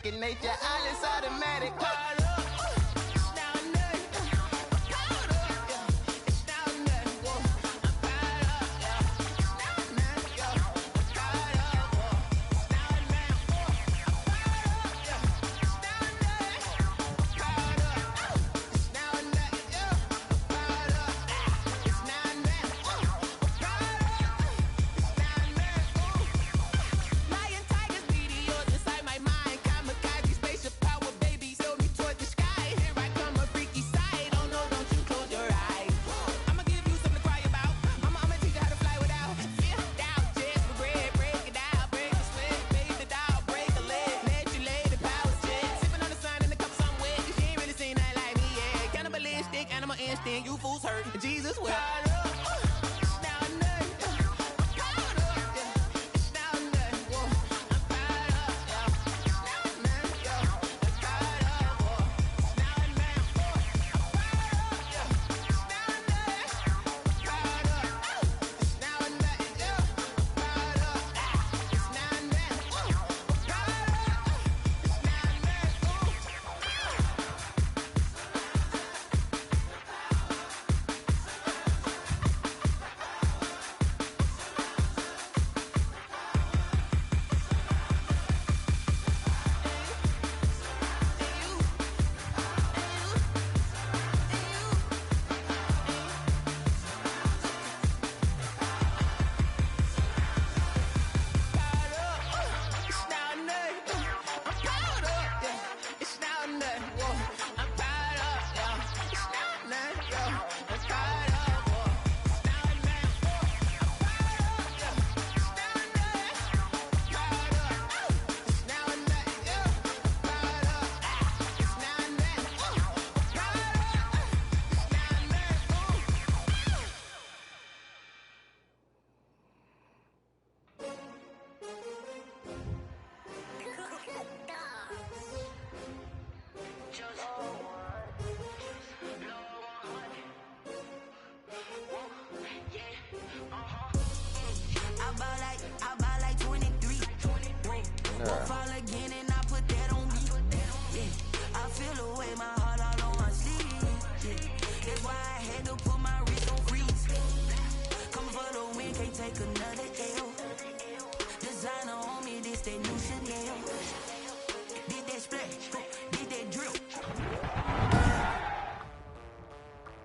second nature. All is automatic. You fools hurt. Jesus will.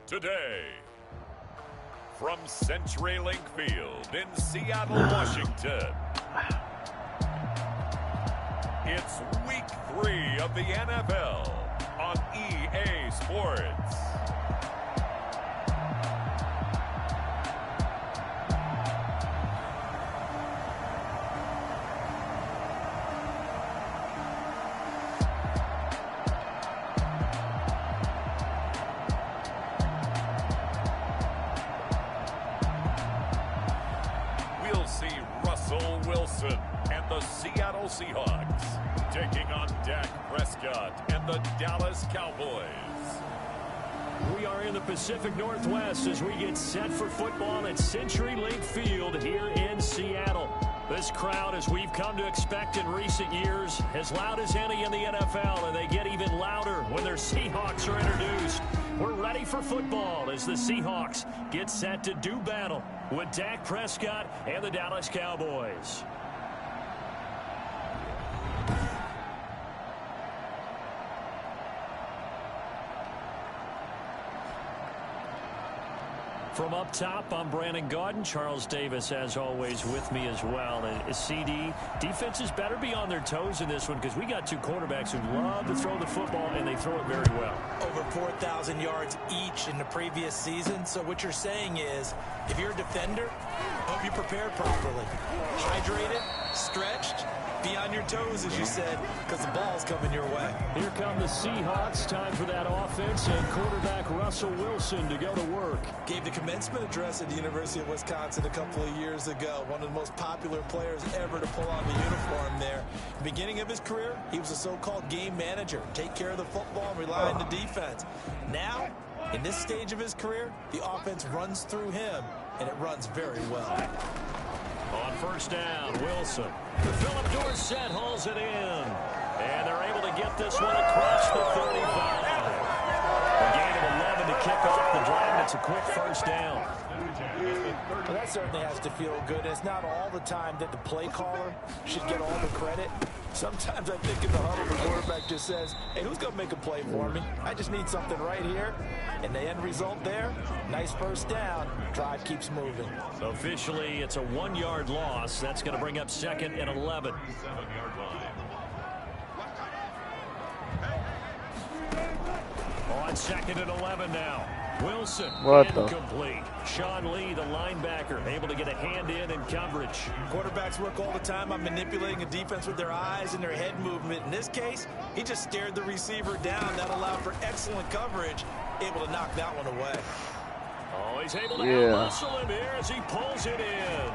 Today, from CenturyLink Field in Seattle, Washington, it's Week 3 of the NFL on EA Sports. Wilson and the Seattle Seahawks taking on Dak Prescott and the Dallas Cowboys. We are in the Pacific Northwest as we get set for football at CenturyLink Field here in Seattle. This crowd, as we've come to expect in recent years, as loud as any in the NFL, and they get even louder when their Seahawks are introduced. We're ready for football as the Seahawks get set to do battle with Dak Prescott and the Dallas Cowboys. From up top, I'm Brandon Gaudin. Charles Davis, as always, with me as well. And CD, defenses better be on their toes in this one because we got two quarterbacks who love to throw the football, and they throw it very well. Over 4,000 yards each in the previous season. So what you're saying is, if you're a defender, hope you prepared properly. Hydrated, stretched, be on your toes, as you said, because the ball's coming your way. Here come the Seahawks. Time for that offense, and quarterback Russell Wilson to go to work. Gave the commencement address at the University of Wisconsin a couple of years ago. One of the most popular players ever to pull on the uniform there. The beginning of his career, he was a so-called game manager. Take care of the football and rely on the defense. Now, in this stage of his career, the offense runs through him, and it runs very well. On first down, Wilson. Philip Dorsett hauls it in. And they're able get this one across the 35. A gain of 11 to kick off the drive, and it's a quick first down. Well, that certainly has to feel good. It's not all the time that the play caller should get all the credit. Sometimes I think in the huddle, the quarterback just says, hey, who's going to make a play for me? I just need something right here. And the end result there, nice first down. Drive keeps moving. Officially, it's a 1-yard loss. That's going to bring up 2nd and 11. On 2nd and 11 now. Wilson, incomplete. Sean Lee, the linebacker, able to get a hand in coverage. Quarterbacks work all the time on manipulating a defense with their eyes and their head movement. In this case, he just stared the receiver down. That allowed for excellent coverage, able to knock that one away. Oh, he's able to out-muscle him here as he pulls it in.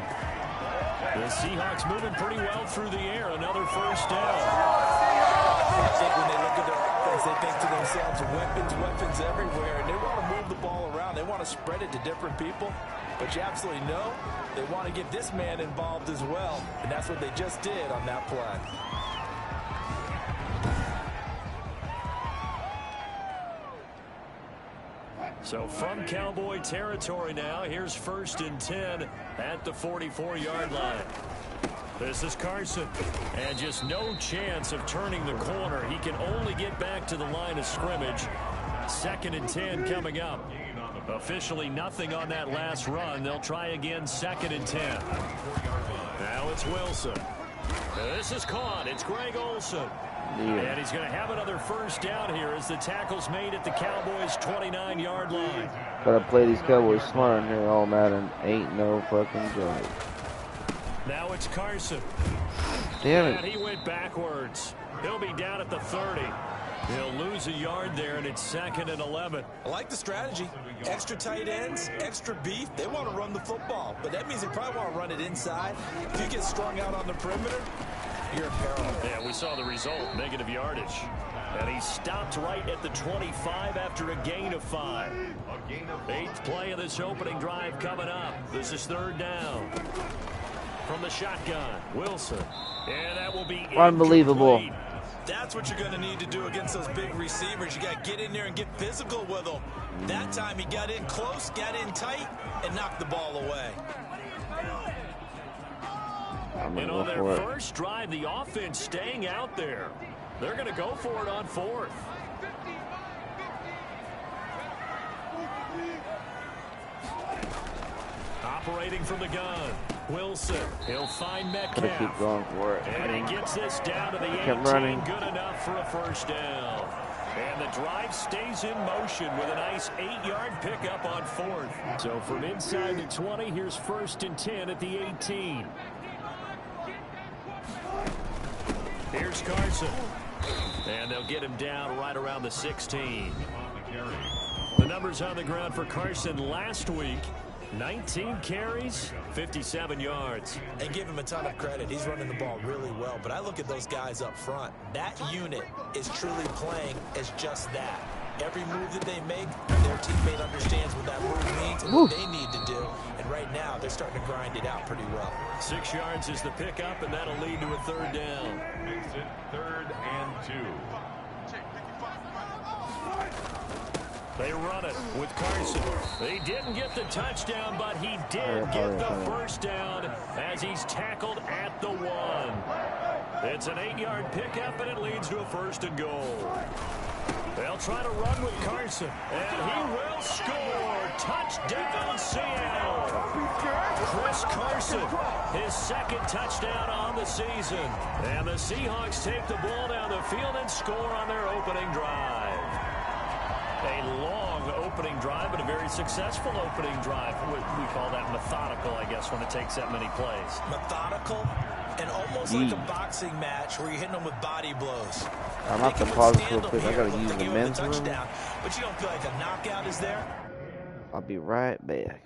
The Seahawks moving pretty well through the air. Another first down. I think when they look at their offense, they think to themselves, weapons everywhere, and they want to move the ball around. They want to spread it to different people, but you absolutely know they want to get this man involved as well, and that's what they just did on that play. So from Cowboy territory now, here's 1st and 10 at the 44-yard line. This is Carson, and just no chance of turning the corner. He can only get back to the line of scrimmage. 2nd and 10 coming up. Officially nothing on that last run. They'll try again 2nd and 10. Now it's Wilson. This is caught. It's Greg Olsen. And he's going to have another first down here as the tackle's made at the Cowboys' 29-yard line. Gotta play these Cowboys smart in here. All Madden ain't no fucking joke. Now it's Carson. Damn it. And he went backwards. He'll be down at the 30. He'll lose a yard there, and it's 2nd and 11. I like the strategy. Extra tight ends, extra beef. They want to run the football, but that means they probably want to run it inside. If you get strung out on the perimeter, you're in peril. Yeah, we saw the result, negative yardage. And he stopped right at the 25 after a gain of 5. 8th play of this opening drive coming up. This is 3rd down. From the shotgun, Wilson. And that will be unbelievable. Incomplete. That's what you're going to need to do against those big receivers. You got to get in there and get physical with them. That time he got in close, got in tight, and knocked the ball away. And on their first drive, the offense staying out there. They're going to go for it on 4th. Operating from the gun, Wilson. He'll find Metcalf. Keep going for it. And he gets this down to the 18. Running. Good enough for a first down. And the drive stays in motion with a nice 8-yard pickup on 4th. So from inside the 20, here's 1st and 10 at the 18. Here's Carson. And they'll get him down right around the 16. The numbers on the ground for Carson last week. 19 carries, 57 yards. And give him a ton of credit. He's running the ball really well. But I look at those guys up front. That unit is truly playing as just that. Every move that they make, their teammate understands what that move means and what they need to do. And right now, they're starting to grind it out pretty well. 6 yards is the pickup, and that'll lead to a 3rd down. Makes it 3rd and 2. They run it with Carson. They didn't get the touchdown, but he did get the first down as he's tackled at the 1. It's an 8-yard pickup, and it leads to a 1st and goal. They'll try to run with Carson, and he will score. Touchdown, Seattle. Chris Carson, his 2nd touchdown on the season. And the Seahawks take the ball down the field and score on their opening drive. A long opening drive, but a very successful opening drive. We call that methodical, I guess, when it takes that many plays. Methodical and almost like a boxing match where you're hitting them with body blows. I'm not going to pause this real quick. I got to use the men's room. But you don't feel like a knockout is there? I'll be right back.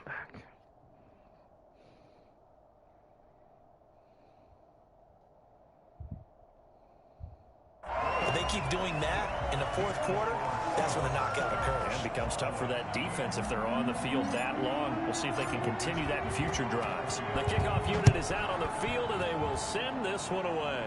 back. If they keep doing that in the fourth quarter, that's when the knockout occurs. And it becomes tough for that defense if they're on the field that long. We'll see if they can continue that in future drives. The kickoff unit is out on the field, and they will send this one away.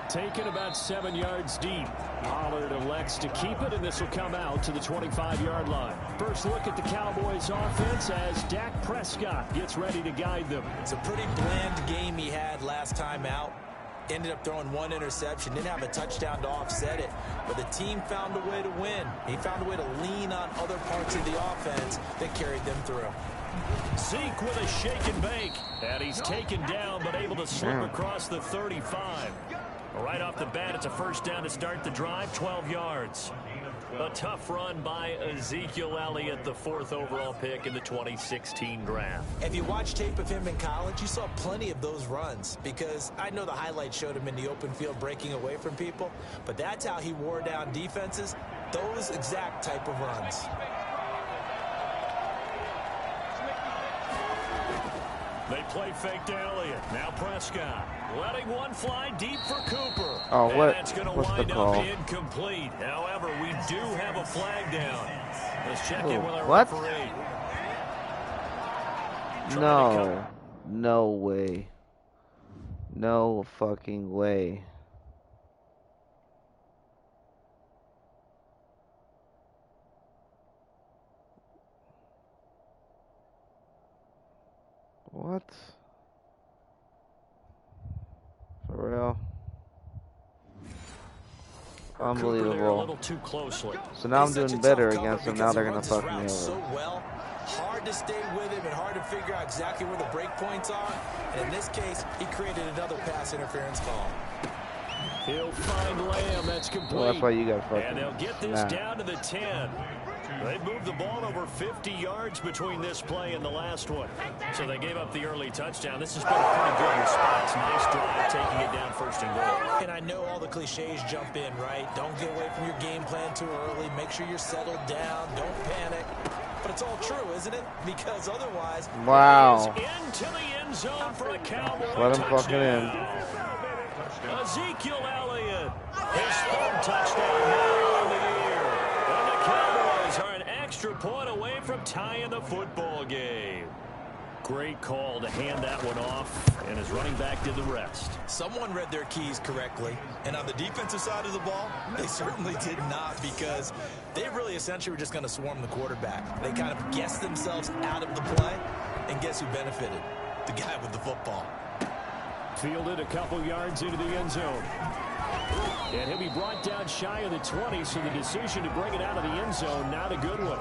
Taken about 7 yards deep. Pollard elects to keep it, and this will come out to the 25-yard line. First look at the Cowboys offense as Dak Prescott gets ready to guide them. It's a pretty bland game he had last time out. Ended up throwing one interception, didn't have a touchdown to offset it, but the team found a way to win. He found a way to lean on other parts of the offense that carried them through. Zeke with a shake and bake, and he's taken down but able to slip across the 35. Right off the bat, it's a first down to start the drive, 12 yards. A tough run by Ezekiel Elliott, the 4th overall pick in the 2016 draft. If you watch tape of him in college, you saw plenty of those runs, because I know the highlights showed him in the open field breaking away from people, but that's how he wore down defenses, those exact type of runs. They play fake to Elliott. Now Prescott letting one fly deep for Cooper. Oh, and what? that's going to What's wind the up call? incomplete. However, we do have a flag down. Let's check in with our What? referee. No. No way. No fucking way. What? For real? Unbelievable. A little too closely. So now I'm doing better against them. Now they're gonna fuck me over. So well, hard to stay with him and hard to figure out exactly where the break points are. And in this case, he created another pass interference call. He'll find Lamb. That's complete. Well, that's why you got fucking. And they'll get this down to the 10. They've moved the ball over 50 yards between this play and the last one. So they gave up the early touchdown. This has been a pretty good response. Nice drive, taking it down 1st and goal. And I know all the cliches jump in, right? Don't get away from your game plan too early. Make sure you're settled down. Don't panic. But it's all true, isn't it? Because otherwise... Wow. Into the end zone for a Cowboy Let him touchdown. fucking in. Ezekiel Elliott, his 3rd touchdown now in the year. And the Cowboys are an extra point away from tying the football game. Great call to hand that one off, and his running back did the rest. Someone read their keys correctly, and on the defensive side of the ball, they certainly did not, because they really essentially were just going to swarm the quarterback. They kind of guessed themselves out of the play, and guess who benefited? The guy with the football. Fielded a couple yards into the end zone. And he'll be brought down shy of the 20, so the decision to bring it out of the end zone, not a good one.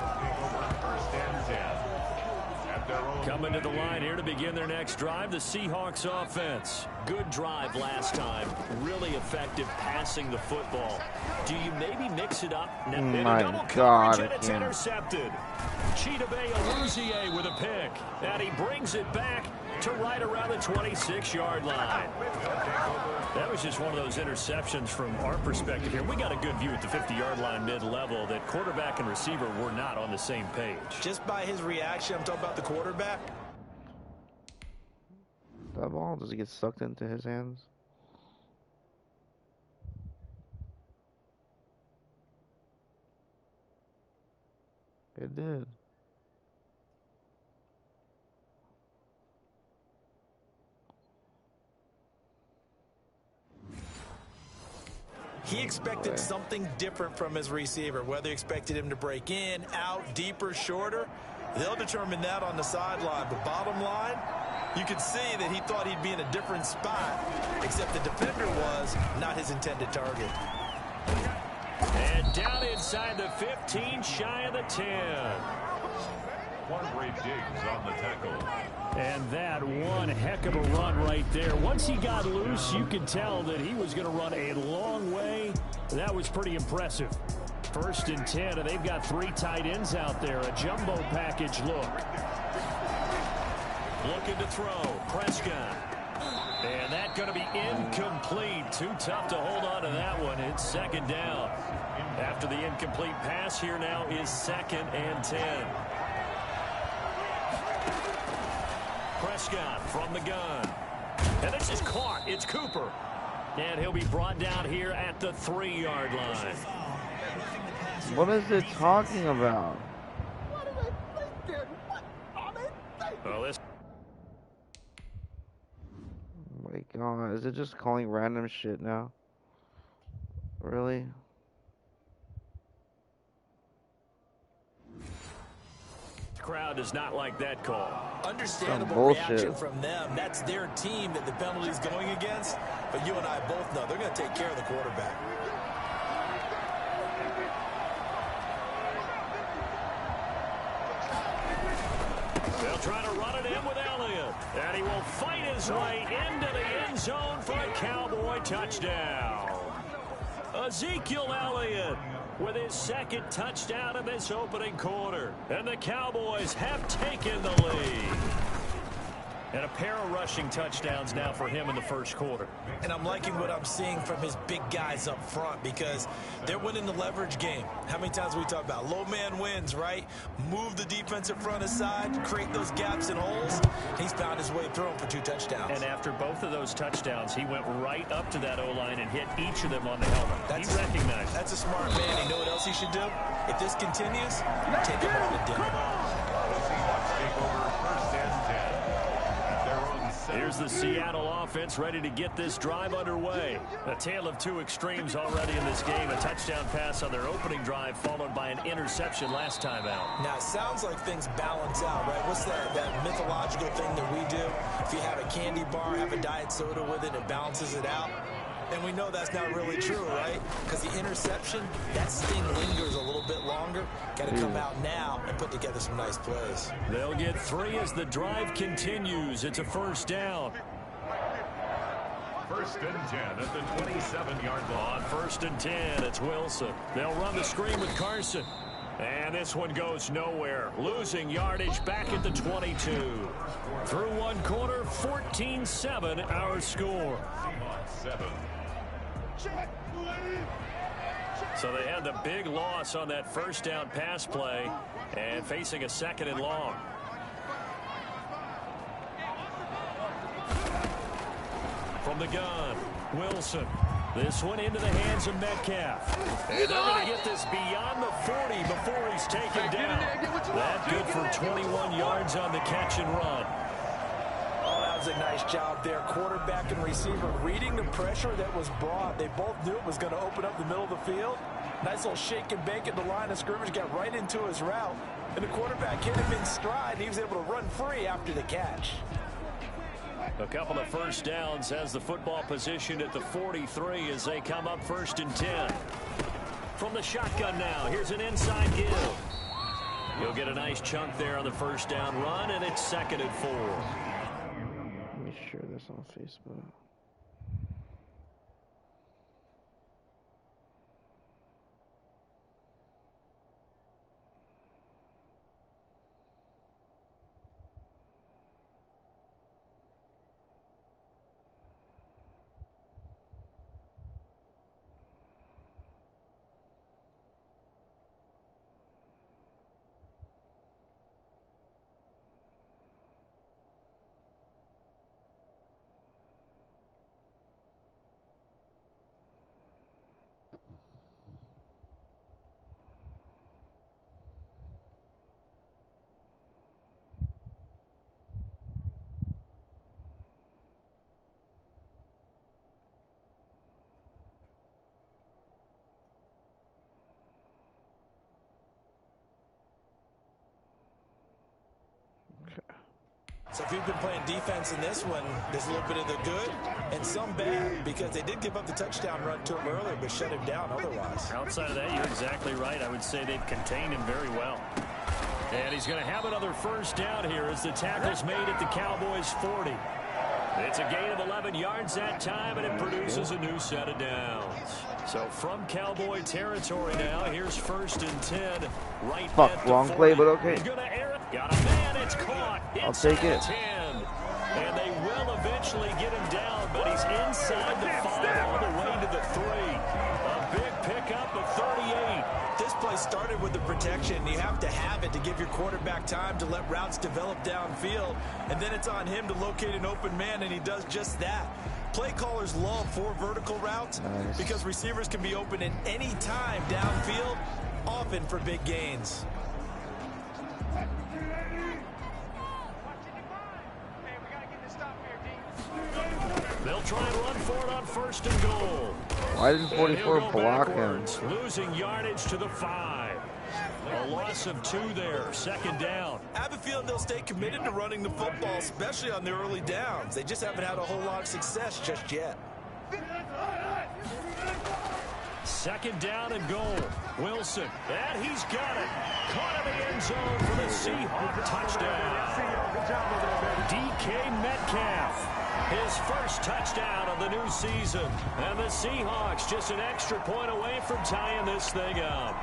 Coming to the line here to begin their next drive, the Seahawks offense. Good drive last time. Really effective passing the football. Do you maybe mix it up? Oh my God, And it's intercepted. Chidobe Awuzie with a pick. And he brings it back to right around the 26-yard line. That was just one of those interceptions from our perspective here. We got a good view at the 50-yard line mid-level that quarterback and receiver were not on the same page. Just by his reaction, I'm talking about the quarterback. That ball, does it get sucked into his hands? It did. He expected something different from his receiver, whether he expected him to break in, out, deeper, shorter. They'll determine that on the sideline. But bottom line, you could see that he thought he'd be in a different spot, except the defender was not his intended target. And down inside the 15, shy of the 10. Quandre Diggs on the tackle. And that one heck of a run right there. Once he got loose, you could tell that he was going to run a long way. That was pretty impressive. 1st and 10, and they've got 3 tight ends out there. A jumbo package look. Looking to throw. Prescott. And that's going to be incomplete. Too tough to hold on to that one. It's 2nd down. After the incomplete pass, here now is 2nd and 10. Prescott from the gun. And this is caught. It's Cooper. And he'll be brought down here at the 3-yard line. What is it talking about? What are they thinking? What are they thinking? Well, this. Oh my God, is it just calling random shit now? Really? Crowd does not like that call. Understandable reaction from them. That's their team that the penalty's going against. But you and I both know they're going to take care of the quarterback. They'll try to run it in with Elliott. And he will fight his way into the end zone for a Cowboy touchdown. Ezekiel Elliott with his second touchdown in this opening quarter. And the Cowboys have taken the lead. And a pair of rushing touchdowns now for him in the first quarter. And I'm liking what I'm seeing from his big guys up front because they're winning the leverage game. How many times we talk about low man wins, right? Move the defensive front aside, create those gaps and holes. He's found his way through them for 2 touchdowns. And after both of those touchdowns, he went right up to that O-line and hit each of them on the helmet. He recognized. That's a smart man. You know what else he should do? If this continues, take him on to dinner. Here's the Seattle offense ready to get this drive underway. A tale of 2 extremes already in this game. A touchdown pass on their opening drive followed by an interception last time out. Now, it sounds like things balance out, right? What's that mythological thing that we do? If you have a candy bar, have a diet soda with it, it balances it out. And we know that's not really true, right? Because the interception, that sting lingers a little bit longer. Got to come out now and put together some nice plays. They'll get 3 as the drive continues. It's a first down. 1st and 10 at the 27-yard line. On 1st and 10, it's Wilson. They'll run the screen with Carson. And this one goes nowhere. Losing yardage back at the 22. Through 1 quarter, 14-7 our score. 7. So they had the big loss on that first down pass play and facing a 2nd and long. From the gun, Wilson. This one into the hands of Metcalf. And they're going to get this beyond the 40 before he's taken down. That good for 21 yards on the catch and run. That was a nice job there. Quarterback and receiver reading the pressure that was brought. They both knew it was going to open up the middle of the field. Nice little shake and bake at the line of scrimmage. Got right into his route. And the quarterback hit him in stride. And he was able to run free after the catch. A couple of first downs as the football positioned at the 43 as they come up 1st and 10. From the shotgun now, here's an inside give. You'll get a nice chunk there on the first down run, and it's 2nd and 4. Let me share this on Facebook. So if you've been playing defense in this one, there's a little bit of the good and some bad because they did give up the touchdown run to him earlier but shut him down otherwise. Outside of that, you're exactly right. I would say they've contained him very well. And he's going to have another first down here as the tackle's made at the Cowboys' 40. It's a gain of 11 yards that time, and it produces a new set of downs. So from Cowboy territory now, here's 1st and 10. Right at the wrong 40. play, but okay. He's going to air it. Got a man. It's caught. I'll take it. 10. And they will eventually get him down, but he's inside the 5 all the way to the 3. A big pickup of 38. This play started with the protection. You have to have it to give your quarterback time to let routes develop downfield. And then it's on him to locate an open man, and he does just that. Play callers love 4 vertical routes because receivers can be open at any time downfield, often for big gains. They'll try and run for it on 1st and goal. Why didn't 44 block him? Losing yardage to the 5. A loss of 2 there. 2nd down. I have a feeling they'll stay committed to running the football, especially on the early downs. They just haven't had a whole lot of success just yet. 2nd down and goal. Wilson, and he's got it. Caught in the end zone for the Seahawks touchdown. DK Metcalf, his first touchdown of the new season. And the Seahawks just an extra point away from tying this thing up.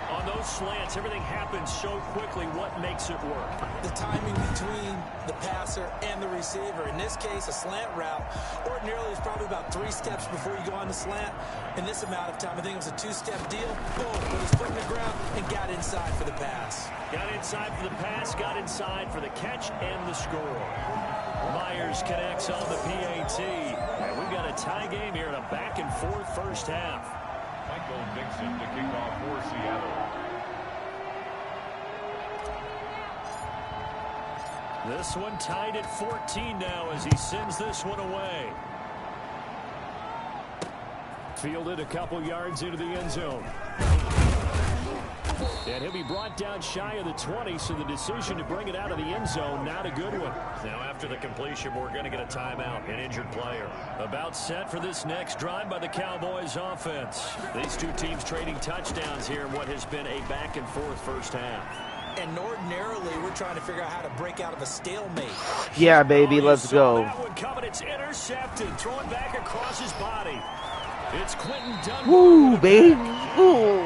On those slants, everything happens so quickly. What makes it work? The timing between the passer and the receiver. In this case, a slant route ordinarily is probably about 3 steps before you go on the slant. In this amount of time, I think it was a 2-step deal. Boom, put his foot in the ground and got inside for the pass. Got inside for the pass, got inside for the catch and the score. Myers connects on the PAT. And we've got a tie game here in a back-and-forth first half. Michael Nixon to kick off for Seattle. This one tied at 14 now as he sends this one away. Fielded a couple yards into the end zone. And he'll be brought down shy of the 20, so the decision to bring it out of the end zone, not a good one. Now after the completion, we're going to get a timeout, an injured player. About set for this next drive by the Cowboys offense. These two teams trading touchdowns here in what has been a back-and-forth first half. And ordinarily, we're trying to figure out how to break out of a stalemate. Yeah, baby, let's go. That one coming, it's intercepted, throwing back across his body. It's Quentin Dunbar. Woo, baby. Woo.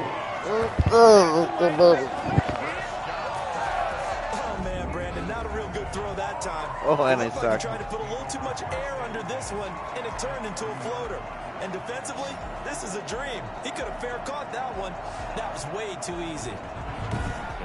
Oh, man, Brandon, not a real good throw that time. Oh, and I He suck. tried to put a little too much air under this one, and it turned into a floater. And defensively, this is a dream. He could have fair caught that one. That was way too easy.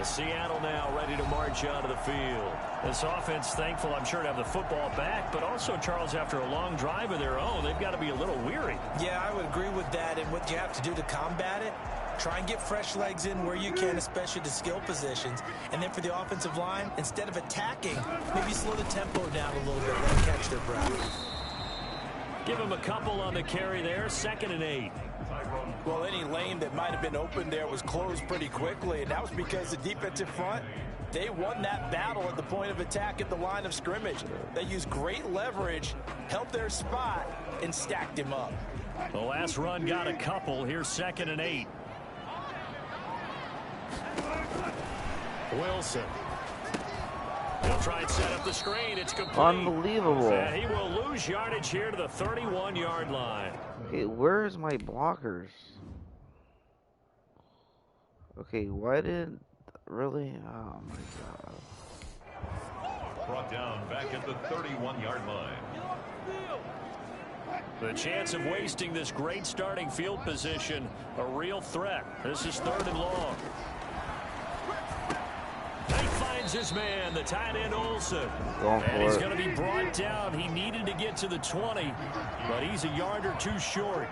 Seattle now ready to march out of the field. This offense thankful, I'm sure, to have the football back, but also, Charles, after a long drive of their own, they've got to be a little weary. Yeah, I would agree with that. And what you have to do to combat it, try and get fresh legs in where you can, especially to skill positions. And then for the offensive line, instead of attacking, maybe slow the tempo down a little bit, let them catch their breath. Give him a couple on the carry there, 2nd and 8. Well, any lane that might have been open there was closed pretty quickly, and that was because the defensive front, they won that battle at the point of attack at the line of scrimmage. They used great leverage, held their spot, and stacked him up. The last run got a couple. Here's 2nd and 8. Wilson. He'll try and set up the screen. It's complete. Unbelievable. And he will lose yardage here to the 31-yard line. Okay, where's my blockers? Okay, why did... Really? Oh, my God. Brought down back at the 31-yard line. The chance of wasting this great starting field position, a real threat. This is 3rd and long. He finds his man, the tight end Olsen. And he's going to be brought down. He needed to get to the 20, but he's a yard or two short.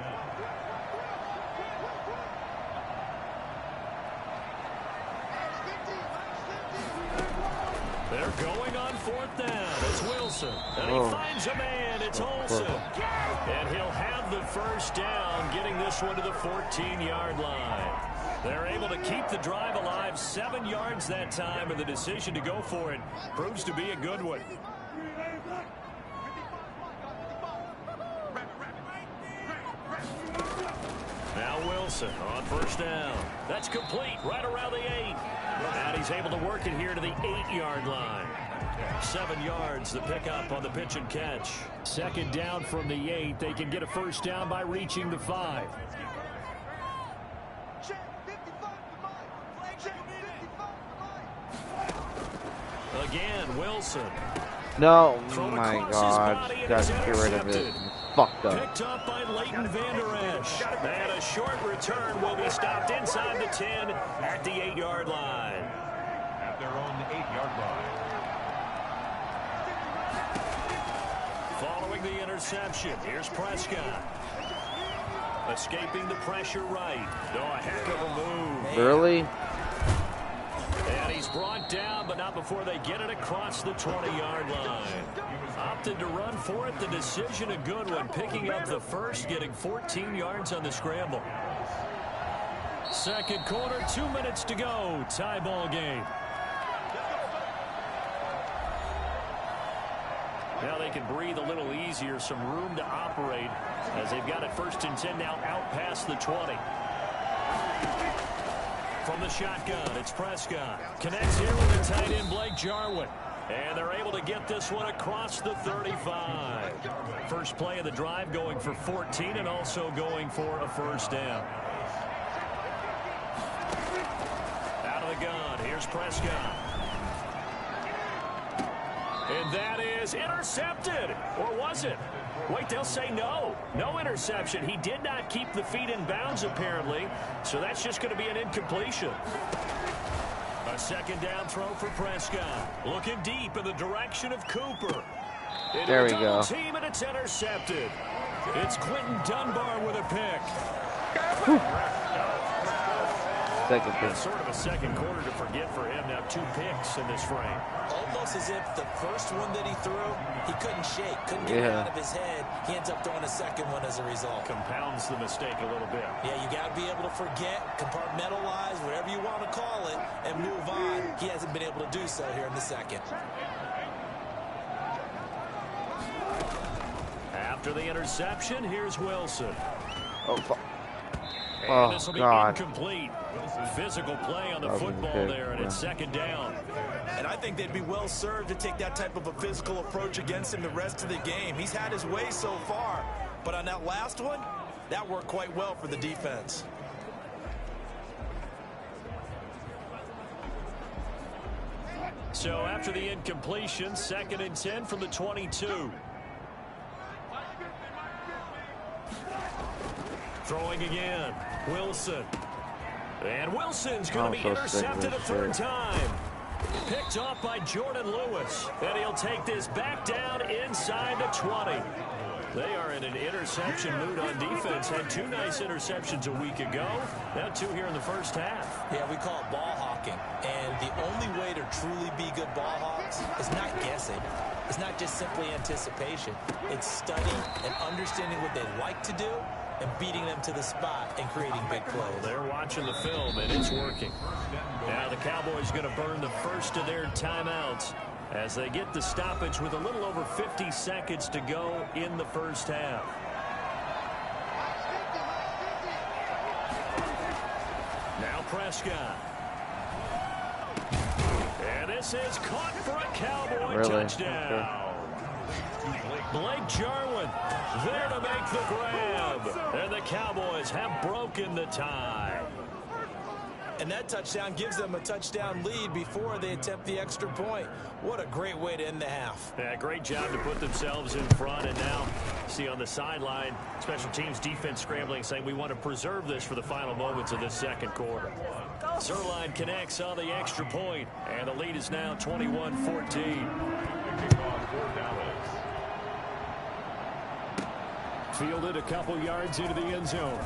They're going on 4th down. It's Wilson. And he finds a man. It's Olsen. And he'll have the first down, getting this one to the 14-yard line. They're able to keep the drive alive, 7 yards that time, and the decision to go for it proves to be a good one. Now Wilson on 1st down. That's complete right around the 8. And he's able to work it here to the 8-yard line. 7 yards, the pickup on the pitch and catch. 2nd down from the 8. They can get a first down by reaching the 5. Again, Wilson. No, my God. Got to get rid of it. fucked up. Picked up by Leighton Vander Esch. And a short return will be stopped inside the 10 at the 8-yard line. At their own 8-yard line. Following the interception, here's Prescott. Escaping the pressure right. Oh, a heck of a move. Really? And he's brought down, but not before they get it across the 20-yard line. Opted to run for it. The decision a good one. Picking up the first, getting 14 yards on the scramble. Second quarter, 2 minutes to go. Tie ball game. Now they can breathe a little easier, some room to operate as they've got it 1st and 10 now out past the 20. From the shotgun, it's Prescott. Connects here with the tight end, Blake Jarwin. And they're able to get this one across the 35. First play of the drive going for 14 and also going for a first down. Out of the gun, here's Prescott. And that is intercepted. Or was it? Wait, they'll say no. No interception. He did not keep the feet in bounds, apparently. So that's just going to be an incompletion. A second down throw for Prescott. Looking deep in the direction of Cooper. There we go. Team, and it's intercepted. It's Quentin Dunbar with a pick. Second pick. Sort of a second quarter to forget for him. Now 2 picks in this frame. Almost as if the first one that he threw, he couldn't shake, couldn't get it out of his head. He ends up throwing a second one as a result. Compounds the mistake a little bit. Yeah, you got to be able to forget, compartmentalize, whatever you want to call it, and move on. He hasn't been able to do so here in the second. After the interception, here's Wilson. Oh, fuck. And this will be God. incomplete. Physical play on the football there, and it's second down. And I think they'd be well served to take that type of a physical approach against him the rest of the game. He's had his way so far, but on that last one, that worked quite well for the defense. So after the incompletion, 2nd and 10 from the 22. Throwing again, Wilson. And Wilson's going to be intercepted a 3rd time. Picked off by Jordan Lewis. And he'll take this back down inside the 20. They are in an interception mood on defense. Had 2 nice interceptions a week ago. Now 2 here in the first half. Yeah, we call it ball hawking. And the only way to truly be good ball hawks is not guessing. It's not just simply anticipation. It's studying and understanding what they like to do and beating them to the spot and creating big plays. They're watching the film, and it's working. Now the Cowboys going to burn the first of their timeouts as they get the stoppage with a little over 50 seconds to go in the first half. Now Prescott. And this is caught for a Cowboy touchdown. Blake Jarwin there to make the grab. And the Cowboys have broken the tie. And that touchdown gives them a touchdown lead before they attempt the extra point. What a great way to end the half. Yeah, great job to put themselves in front. And now, see on the sideline, special teams defense scrambling, saying we want to preserve this for the final moments of this second quarter. Zerline connects on the extra point, and the lead is now 21-14. Fielded a couple yards into the end zone.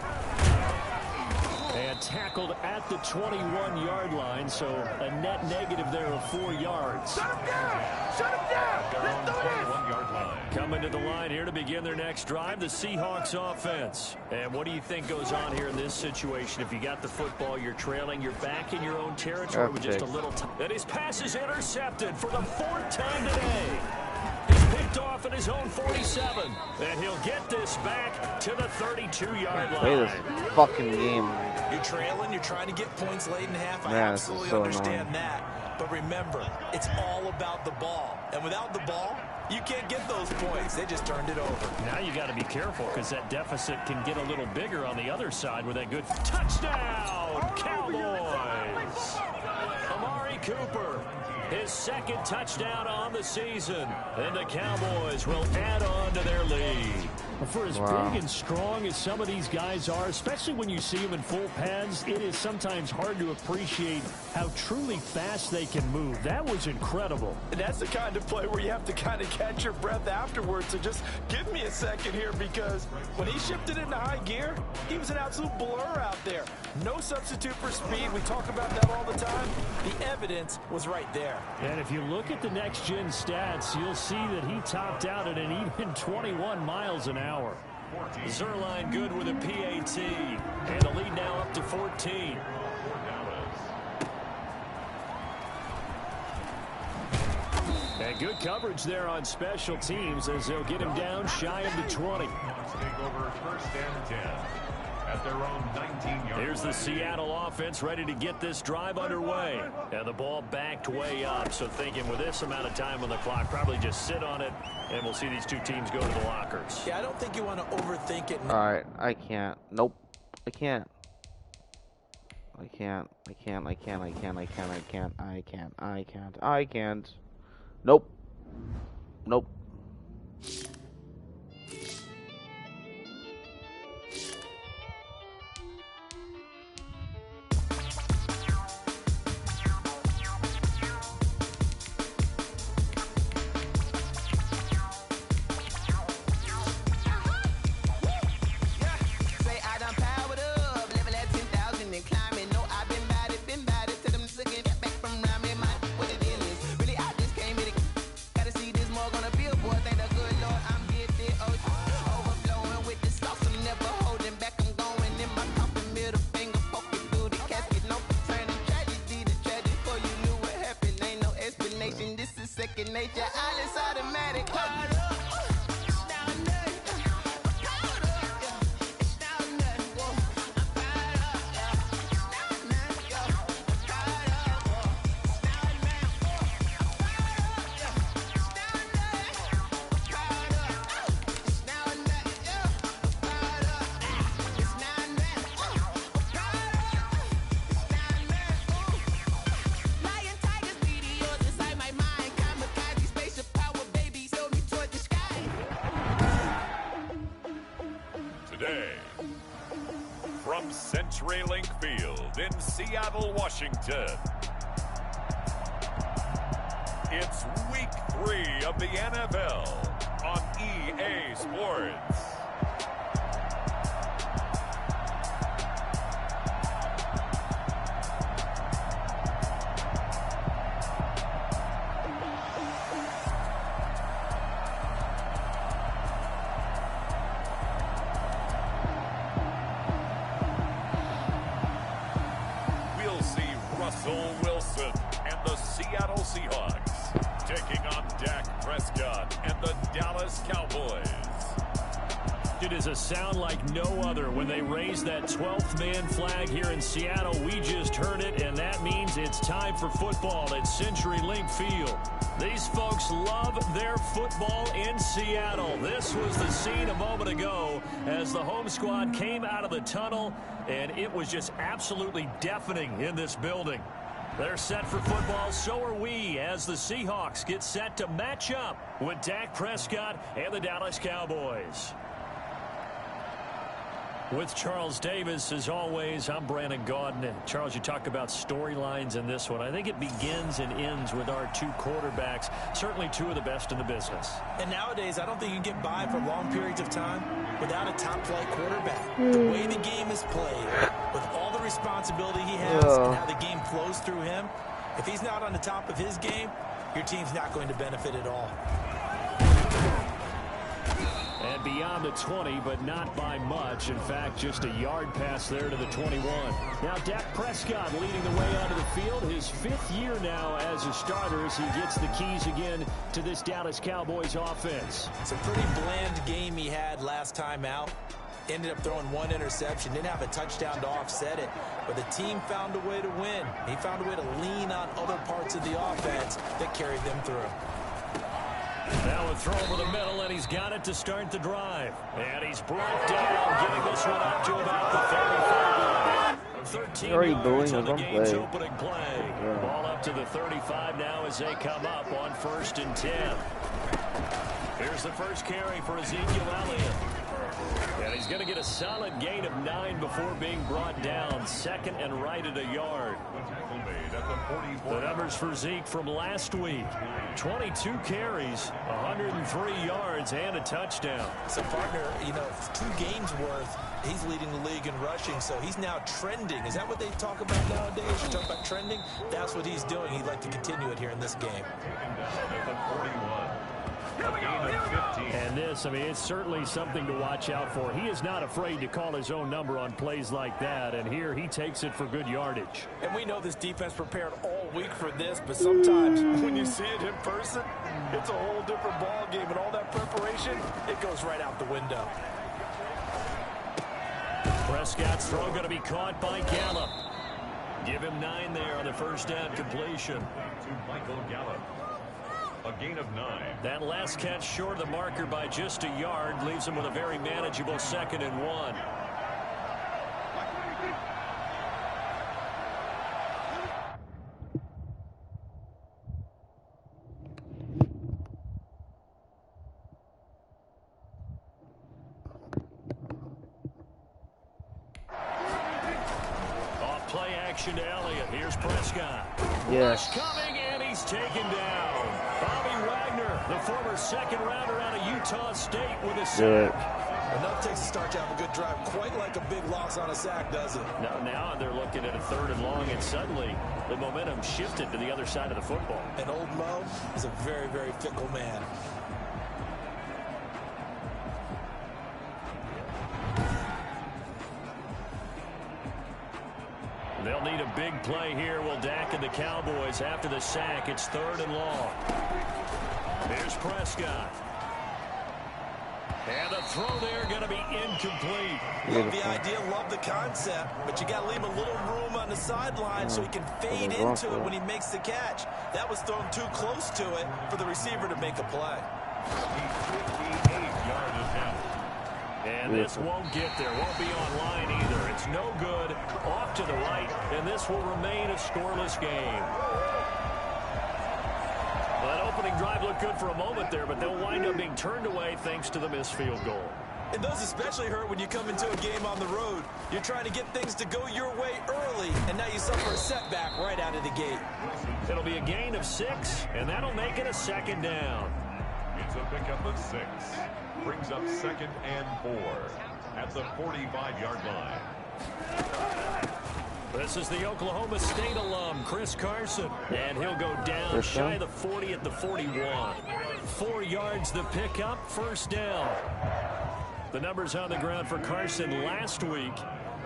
And tackled at the 21-yard line, so a net negative there of 4 yards. Shut him down! Shut him down! Let's do this! 1-yard line. Coming to the line here to begin their next drive, the Seahawks offense. And what do you think goes on here in this situation? If you got the football, you're trailing, you're back in your own territory with just a little time. And his pass is intercepted for the 4th time today. He's picked off at his own 47. And he'll get this back to the 32-yard line. Play this fucking game. You're trailing, you're trying to get points late in half. I Man, absolutely so understand annoying. that. But remember, it's all about the ball. And without the ball, you can't get those points. They just turned it over. Now you got to be careful because that deficit can get a little bigger on the other side with that good touchdown, Cowboys. Amari Cooper, his 2nd touchdown on the season. And the Cowboys will add on to their lead. For as Wow. big and strong as some of these guys are, especially when you see them in full pads, it is sometimes hard to appreciate how truly fast they can move. That was incredible. And that's the kind of play where you have to kind of catch your breath afterwards. So just give me a second here, because when he shifted into high gear, he was an absolute blur out there. No substitute for speed. We talk about that all the time. The evidence was right there. And if you look at the next-gen stats, you'll see that he topped out at an even 21 miles an hour. Zerline good with a PAT, and the lead now up to 14. And good coverage there on special teams as they'll get him down shy of the 20. Take over first and 10 at their own 19-yard Here's the Seattle offense ready to get this drive underway. And the ball backed way up, so thinking with this amount of time on the clock, probably just sit on it, and we'll see these two teams go to the lockers. Yeah, I don't think you want to overthink it. All right, I can't. Nope, I can't. I can't. Nope. Nope. From CenturyLink Field in Seattle, Washington. It's week 3 of the NFL on EA Sports. Russell Wilson and the Seattle Seahawks taking on Dak Prescott and the Dallas Cowboys. It is a sound like no other when they raise that 12th man flag here in Seattle. We just heard it, and that means it's time for football at CenturyLink Field. These folks love their football in Seattle. This was the scene a moment ago as the home squad came out of the tunnel, and it was just absolutely deafening in this building. They're set for football, so are we, as the Seahawks get set to match up with Dak Prescott and the Dallas Cowboys. With Charles Davis, as always, I'm Brandon Gaudin. And Charles, you talk about storylines in this one. I think it begins and ends with our two quarterbacks, certainly two of the best in the business. And nowadays, I don't think you can get by for long periods of time without a top-flight quarterback. The way the game is played, with all the responsibility he has and how the game flows through him, if he's not on the top of his game, your team's not going to benefit at all. And beyond the 20, but not by much. In fact, just a yard pass there to the 21. Now Dak Prescott leading the way onto the field. His 5th year now as a starter as he gets the keys again to this Dallas Cowboys offense. It's a pretty bland game he had last time out. Ended up throwing 1 interception. Didn't have a touchdown to offset it. But the team found a way to win. He found a way to lean on other parts of the offense that carried them through. Now a throw over the middle, and he's got it to start the drive. And he's brought down, getting this one up to about the 35. 13 yards on the game's opening play. Ball up to the 35 now as they come up on 1st and 10. Here's the first carry for Ezekiel Elliott. And he's going to get a solid gain of 9 before being brought down. Second and right at a yard. The numbers for Zeke from last week. 22 carries, 103 yards, and a touchdown. So, partner, 2 games worth, he's leading the league in rushing, so he's now trending. Is that what they talk about nowadays? You talk about trending? That's what he's doing. He'd like to continue it here in this game. And this, it's certainly something to watch out for. He is not afraid to call his own number on plays like that, and here he takes it for good yardage. And we know this defense prepared all week for this, but sometimes when you see it in person, it's a whole different ball game, and all that preparation, it goes right out the window. Prescott's throw going to be caught by Gallup. Give him 9 there on the first down completion. To Michael Gallup. A gain of 9. That last catch short of the marker by just a yard leaves him with a very manageable 2nd and 1. Off play action to Elliott. Here's Prescott. Yes. Rush coming, and he's taken down. Bobby Wagner, the former second rounder out of Utah State, with a sack. Enough takes to start to have a good drive, quite like a big loss on a sack, does it? Now they're looking at a 3rd and long, and suddenly the momentum shifted to the other side of the football. And old Mo is a very, very fickle man. They'll need a big play here. Will Dak and the Cowboys after the sack. It's 3rd and long. Here's Prescott. And the throw there going to be incomplete. Love the idea, love the concept, but you got to leave a little room on the sideline so he can fade into it when he makes the catch. That was thrown too close to it for the receiver to make a play. And this won't get there. Won't be online either. It's no good. Off to the right, and this will remain a scoreless game. Well, that opening drive looked good for a moment there, but they'll wind up being turned away thanks to the missed field goal. And those especially hurt when you come into a game on the road. You're trying to get things to go your way early, and now you suffer a setback right out of the gate. It'll be a gain of 6, and that'll make it a 2nd down. It's a pickup of 6. Brings up 2nd and 4 at the 45-yard line. This is the Oklahoma State alum, Chris Carson. And he'll go down shy of the 40 at the 41. 4 yards the pickup, 1st down. The numbers on the ground for Carson last week.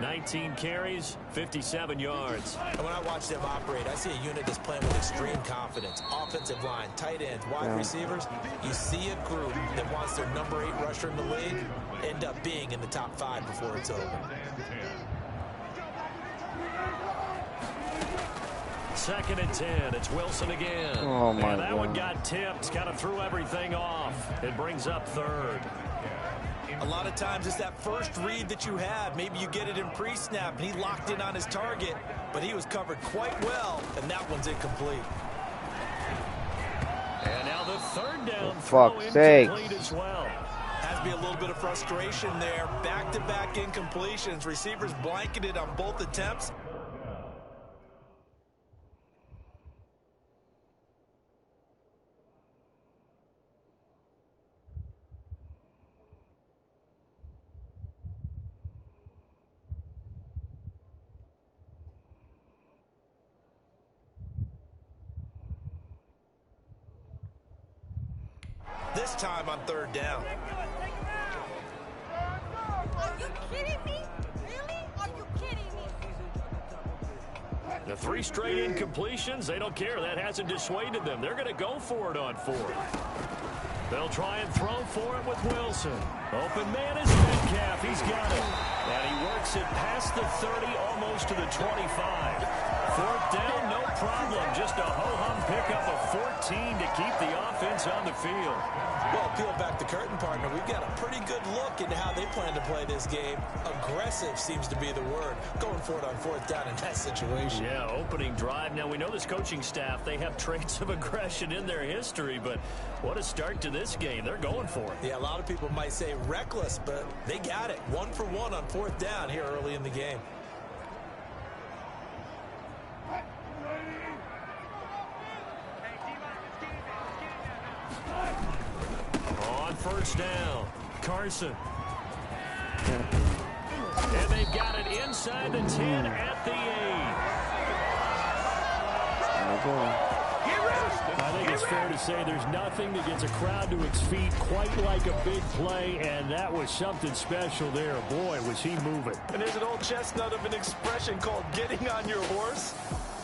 19 carries, 57 yards. And when I watch them operate, I see a unit that's playing with extreme confidence. Offensive line, tight ends, wide receivers. You see a group that wants their number 8 rusher in the league end up being in the top 5 before it's over. 2nd and 10. It's Wilson again. Oh, my and that God. one got tipped. Kind of threw everything off. It brings up 3rd. A lot of times it's that first read that you have. Maybe you get it in pre-snap, and he locked in on his target, but he was covered quite well, and that one's incomplete. And now the 3rd down For throw fuck's sake. incomplete as well. Has to be a little bit of frustration there. Back-to-back incompletions. Receivers blanketed on both attempts. This time on 3rd down. Are you kidding me? Really? Are you kidding me? The 3 straight incompletions, they don't care. That hasn't dissuaded them. They're going to go for it on 4th. They'll try and throw for it with Wilson. Open man is Metcalf. He's got it. And he works it past the 30, almost to the 25. 4th down, no problem. Just a ho-hum pickup of 14 to keep the offense on the field. Well, peel back the curtain, partner. We've got a pretty good look into how they plan to play this game. Aggressive seems to be the word. Going for it on 4th down in that situation. Yeah, opening drive. Now, we know this coaching staff, they have traits of aggression in their history, but what a start to this game. They're going for it. Yeah, a lot of people might say reckless, but they got it. 1 for 1 on 4th down here early in the game. On 1st down, Carson. And they've got it inside the 10 at the 8. I think it's fair to say there's nothing that gets a crowd to its feet quite like a big play, and that was something special there. Boy, was he moving. And there's an old chestnut of an expression called getting on your horse.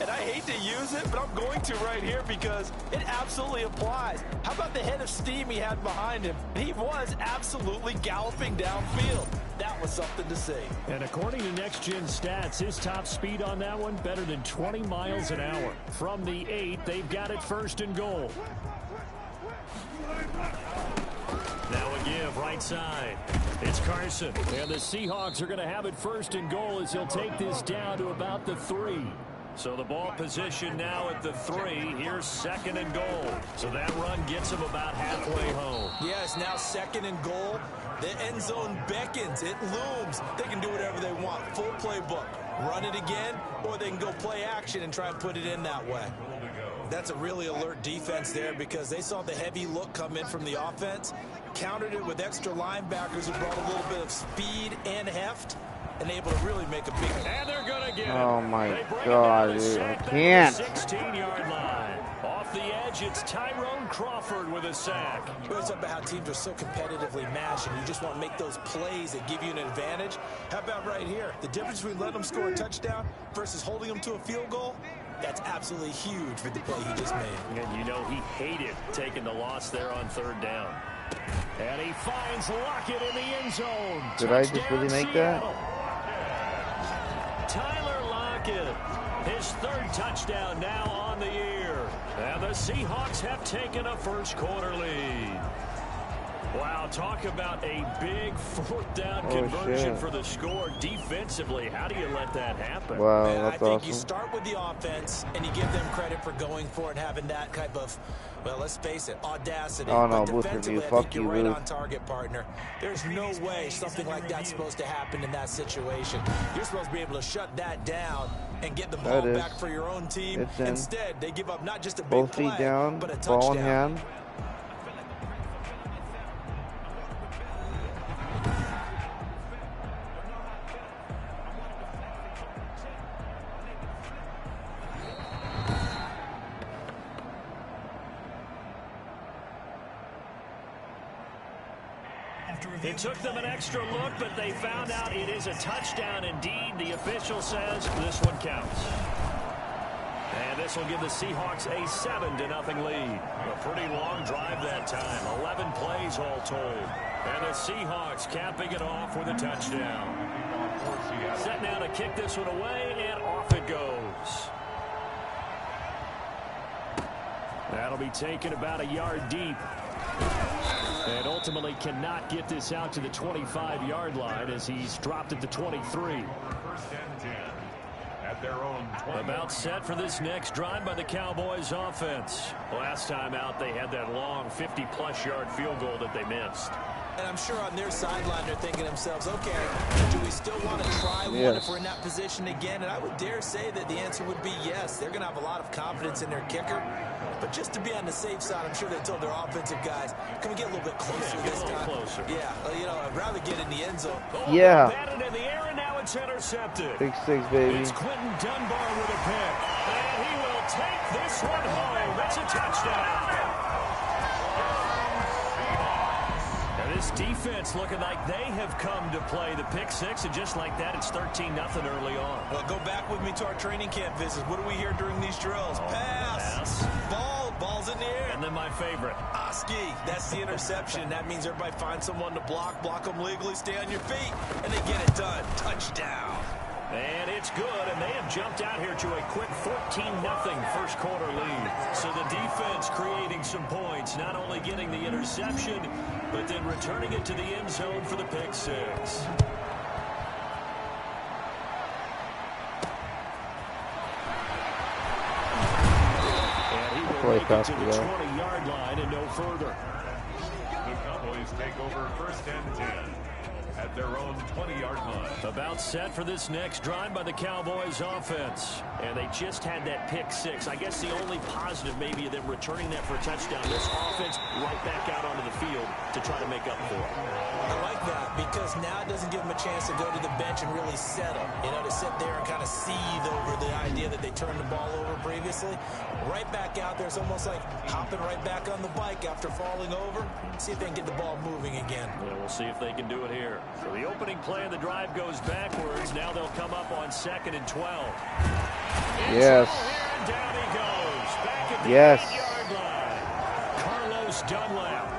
And I hate to use it, but I'm going to right here because it absolutely applies. How about the head of steam he had behind him? He was absolutely galloping downfield. That was something to see. And according to Next-Gen Stats, his top speed on that one, better than 20 miles an hour. From the 8, they've got it 1st and goal. Now a give, right side. It's Carson. And the Seahawks are going to have it 1st and goal as he'll take this down to about the 3. So the ball position now at the 3. Here's 2nd and goal. So that run gets him about halfway home. Yes, now 2nd and goal. The end zone beckons. It looms. They can do whatever they want. Full playbook. Run it again, or they can go play action and try and put it in that way. That's a really alert defense there because they saw the heavy look come in from the offense, countered it with extra linebackers who brought a little bit of speed and heft, and able to really make a big... And they're going to get it. Oh my God, dude, I can't. 16-yard line. Off the edge, it's Tyrone Crawford with a sack. We always talk about how teams are so competitively matched, and you just want to make those plays that give you an advantage. How about right here? The difference between letting them score a touchdown versus holding them to a field goal, that's absolutely huge for the play he just made. And you know he hated taking the loss there on 3rd down. And he finds Lockett in the end zone. Did I just really make that? Tyler Lockett, his 3rd touchdown now on the year. And the Seahawks have taken a 1st quarter lead. Wow, talk about a big 4th down conversion for the score. Defensively, how do you let that happen? Wow, Man, that's I think awesome. you start with the offense, and you give them credit for going for it, having that type of, well, let's face it, audacity. Oh, no, but Booth defensively, review. I think Fuck you're you, right Booth. on target, partner. There's no way something like that's supposed to happen in that situation. You're supposed to be able to shut that down and get the ball back for your own team. Instead, they give up not just a big Both play, feet down, but a ball in touchdown. hand. It took them an extra look, but they found out it is a touchdown indeed. The official says this one counts. And this will give the Seahawks a 7-0 lead. A pretty long drive that time. 11 plays all told. And the Seahawks capping it off with a touchdown. Set now to kick this one away, and off it goes. That'll be taken about a yard deep. And ultimately cannot get this out to the 25-yard line as he's dropped at the 23. 1st and 10 at their own 20. About set for this next drive by the Cowboys offense. Last time out, they had that long 50-plus yard field goal that they missed. And I'm sure on their sideline they're thinking to themselves, okay, do we still want to try one if we're in that position again? And I would dare say that the answer would be yes. They're going to have a lot of confidence in their kicker. But just to be on the safe side, I'm sure they told their offensive guys, can we get a little bit closer this time? Closer. Yeah, you know, I'd rather get in the end zone. Yeah. Batted in the air, and now it's intercepted. Big 6, baby. It's Quentin Dunbar with a pick. And he will take this one home. That's a touchdown. This defense looking like they have come to play the pick 6, and just like that, it's 13-0 early on. Well, go back with me to our training camp visits. What do we hear during these drills? Pass. Ball's in the air. And then my favorite. Oski, that's the interception. That means everybody finds someone to block them legally, stay on your feet, and they get it done. Touchdown. And it's good, and they have jumped out here to a quick 14-0 first quarter lead. So the defense creating some points, not only getting the interception, but then returning it to the end zone for the pick six. And he will make it to the 20-yard line and no further. The Cowboys take over first and 10 at their own 20-yard line. About set for this next drive by the Cowboys offense. And they just had that pick six. I guess the only positive maybe of them returning that for a touchdown. This offense right back out onto the field to try to make up for it. I like that because now it doesn't give them a chance to go to the bench and really settle. You know, to sit there and kind of seethe over the idea that they turned the ball over previously. Right back out there. It's almost like hopping right back on the bike after falling over. See if they can get the ball moving again. Yeah, we'll see if they can do it here. So the opening play of the drive goes backwards. Now they'll come up on 2nd and 12. Yes. And down he goes. Back at the Yes. 8-yard line. Carlos Dunlap.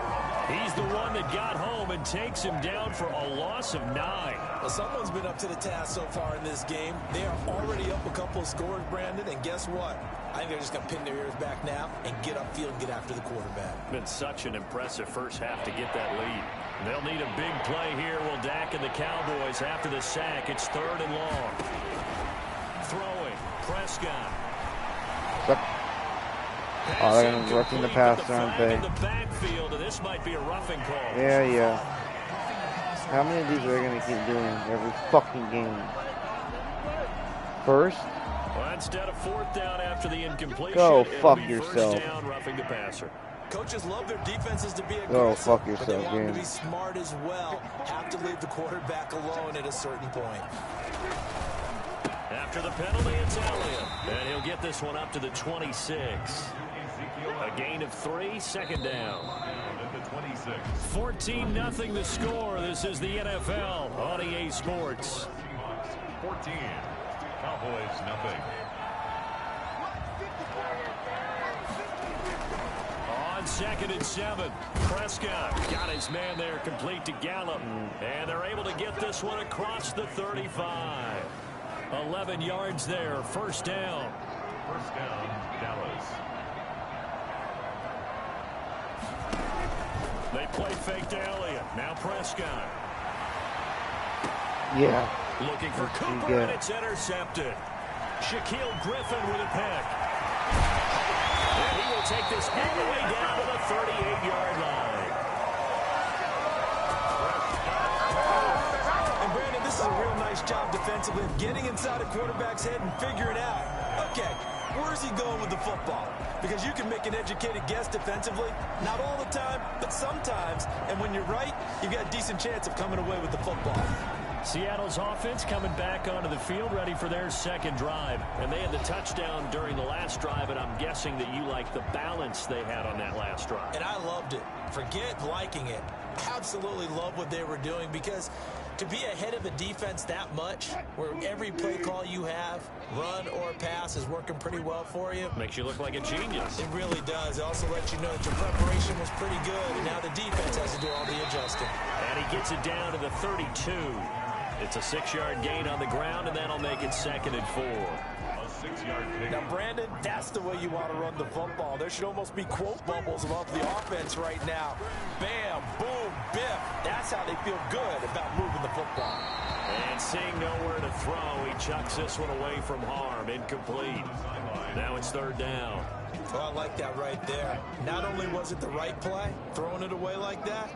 He's the one that got home and takes him down for a loss of 9. Well, someone's been up to the task so far in this game. They are already up a couple of scores, Brandon, and guess what? I think they're just going to pin their ears back now and get upfield and get after the quarterback. Been such an impressive first half to get that lead. They'll need a big play here. Will Dak and the Cowboys after the sack. It's 3rd and long. Throwing. Prescott. Oh, they're going to rushing the pass, aren't they? In the backfield, and this might be a roughing call. Yeah. How many of these are they going to keep doing every fucking game? First? Well, instead of 4th down after the incompletion, Go it'll fuck be yourself. First down, roughing the passer. Coaches love their defenses to be aggressive, Go fuck but they yourself, want them to game. be smart as well. Have to leave the quarterback alone at a certain point. After the penalty, it's Elliott. And he'll get this one up to the 26. A gain of 3, 2nd down. 14-0 the score. This is the NFL on EA Sports. 14. Cowboys nothing. On 2nd and 7, Prescott got his man there complete to Gallup. And they're able to get this one across the 35. 11 yards there, first down. First down, Dallas. They play fake to Elliott. Now Prescott. Yeah. Looking for Cooper, and it's intercepted. Shaquille Griffin with a pick. And he will take this all the way down to the 38-yard line. And Brandon, this is a real nice job defensively of getting inside a quarterback's head and figuring out, okay, where's he going with the football? Because you can make an educated guess defensively, not all the time, but sometimes. And when you're right, you've got a decent chance of coming away with the football. Seattle's offense coming back onto the field, ready for their second drive. And they had the touchdown during the last drive, and I'm guessing that you like the balance they had on that last drive. And I loved it. Forget liking it. Absolutely love what they were doing, because to be ahead of a defense that much, where every play call you have, run or pass, is working pretty well for you. Makes you look like a genius. It really does. It also lets you know that your preparation was pretty good, and now the defense has to do all the adjusting. And he gets it down to the 32. It's a 6-yard gain on the ground, and that'll make it 2nd and 4. A 6-yard pick. Now, Brandon, that's the way you want to run the football. There should almost be quote bubbles above the offense right now. Bam, boom, biff. That's how they feel good about moving the football. And seeing nowhere to throw, he chucks this one away from harm. Incomplete. Now it's 3rd down. Oh, I like that right there. Not only was it the right play, throwing it away like that,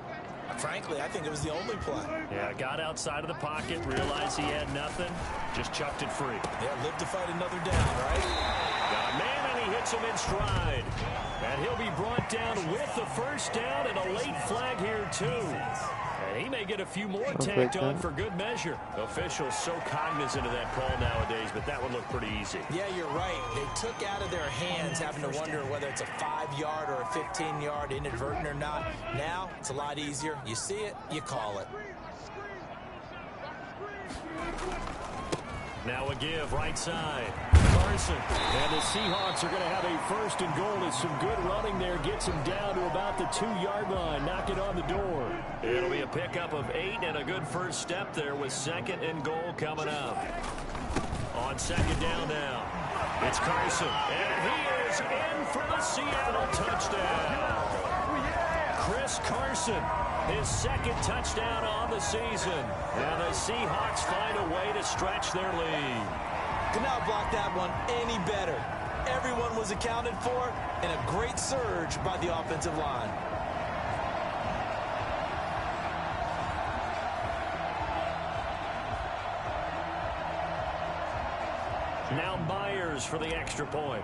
frankly, I think it was the only play. Yeah, got outside of the pocket, realized he had nothing, just chucked it free. Yeah, live to fight another down, right? Got a man, and he hits him in stride. And he'll be brought down with the first down, and a late flag here, too. And he may get a few more tacked on for good measure. Officials so cognizant of that call nowadays, but that would look pretty easy. Yeah, you're right. They took out of their hands having to wonder whether it's a 5-yard or a 15-yard inadvertent or not. Now, it's a lot easier. You see it, you call it. Now a give right side. Carson. And the Seahawks are going to have a first and goal. It's some good running there. Gets him down to about the 2-yard line. Knock it on the door. It'll be a pickup of 8 and a good first step there with second and goal coming up. On second down now. It's Carson. And he is in for the Seattle touchdown. Chris Carson, his second touchdown on the season. And the Seahawks find a way to stretch their lead. Could not block that one any better. Everyone was accounted for, and a great surge by the offensive line. Now Myers for the extra point.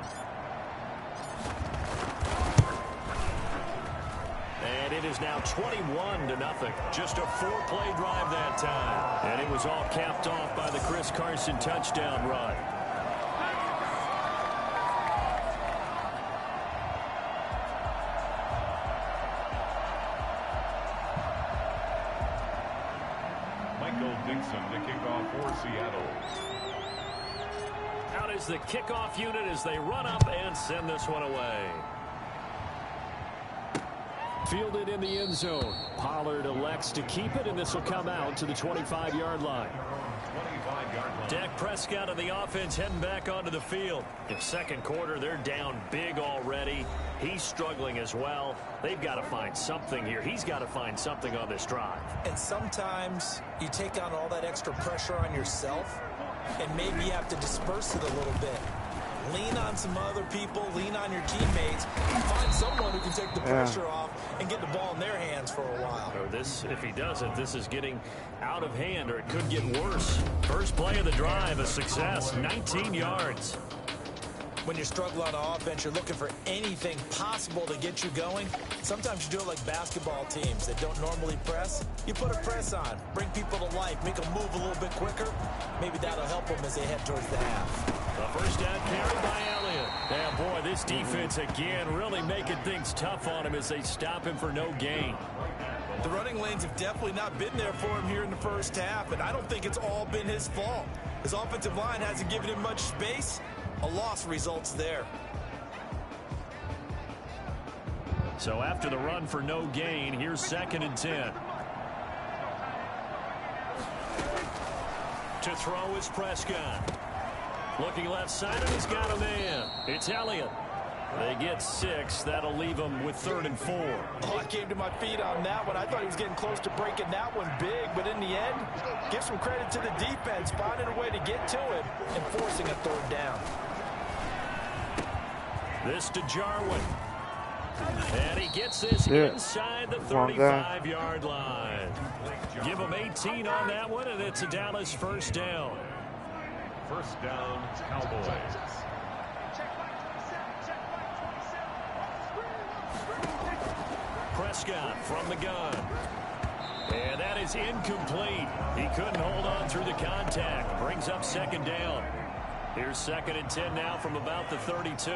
And it is now 21-0. Just a 4-play drive that time. And it was all capped off by the Chris Carson touchdown run. Michael Dixon to kick off for Seattle. Out is the kickoff unit as they run up and send this one away. Fielded in the end zone. Pollard elects to keep it, and this will come out to the 25-yard line. Dak Prescott and the offense heading back onto the field. In second quarter, they're down big already. He's struggling as well. They've got to find something here. He's got to find something on this drive. And sometimes you take on all that extra pressure on yourself, and maybe you have to disperse it a little bit. Lean on some other people, lean on your teammates, find someone who can take the pressure off and get the ball in their hands for a while. Or this, if he doesn't, this is getting out of hand, or it could get worse. First play of the drive, a success, 19 yards. When you struggle on offense, you're looking for anything possible to get you going. Sometimes you do it like basketball teams that don't normally press. You put a press on, bring people to life, make them move a little bit quicker. Maybe that'll help them as they head towards the half. The first down carry by Elliott. And boy, this defense again really making things tough on him as they stop him for no gain. The running lanes have definitely not been there for him here in the first half, and I don't think it's all been his fault. His offensive line hasn't given him much space. A loss results there. So after the run for no gain, here's 2nd and 10. To throw is Prescott. Looking left side, and he's got a man. It's Elliott. They get 6. That'll leave them with 3rd and 4. Oh, I came to my feet on that one. I thought he was getting close to breaking that one big, but in the end, give some credit to the defense, finding a way to get to it and forcing a 3rd down. This to Jarwin. And he gets this inside the 35-yard line. Give him 18 on that one, and it's a Dallas first down. First down, Cowboys. Prescott from the gun. And that is incomplete. He couldn't hold on through the contact. Brings up 2nd down. Here's 2nd and 10 now from about the 32.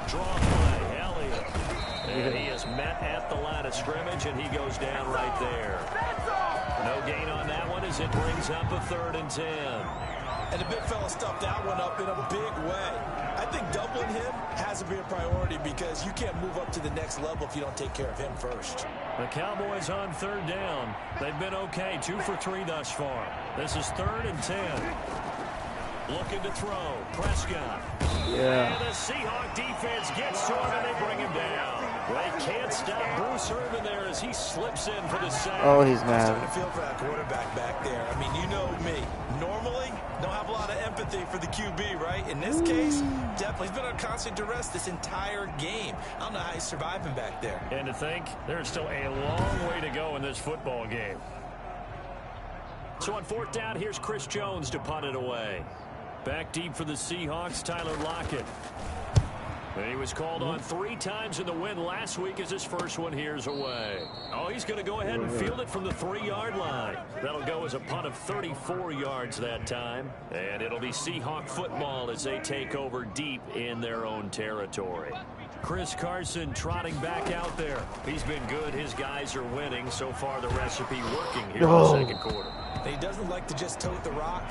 Draw play, Elliott. And he is met at the line of scrimmage, and he goes down right there. No gain on that one as it brings up a 3rd and 10. And the big fella stuffed that one up in a big way. I think doubling him has to be a priority because you can't move up to the next level if you don't take care of him first. The Cowboys on 3rd down. They've been okay, 2 for 3 thus far. This is 3rd and 10. Looking to throw. Prescott. Yeah. And the Seahawk defense gets to him, and they bring him down. They can't stop Bruce Irvin there as he slips in for the sack. Oh, he's I'm mad. starting to feel for that quarterback back there. I mean, you know me. Normally, don't have a lot of empathy for the QB, right? In this case, definitely. He's been on constant duress this entire game. I don't know how he's surviving back there. And to think, there's still a long way to go in this football game. So on 4th down, here's Chris Jones to punt it away. Back deep for the Seahawks, Tyler Lockett. And he was called on 3 times in the win last week as his first one here's away. Oh, he's going to go ahead and field it from the 3-yard line. That'll go as a punt of 34 yards that time. And it'll be Seahawk football as they take over deep in their own territory. Chris Carson trotting back out there. He's been good. His guys are winning. So far, the recipe working here in the second quarter. He doesn't like to just tote the rock.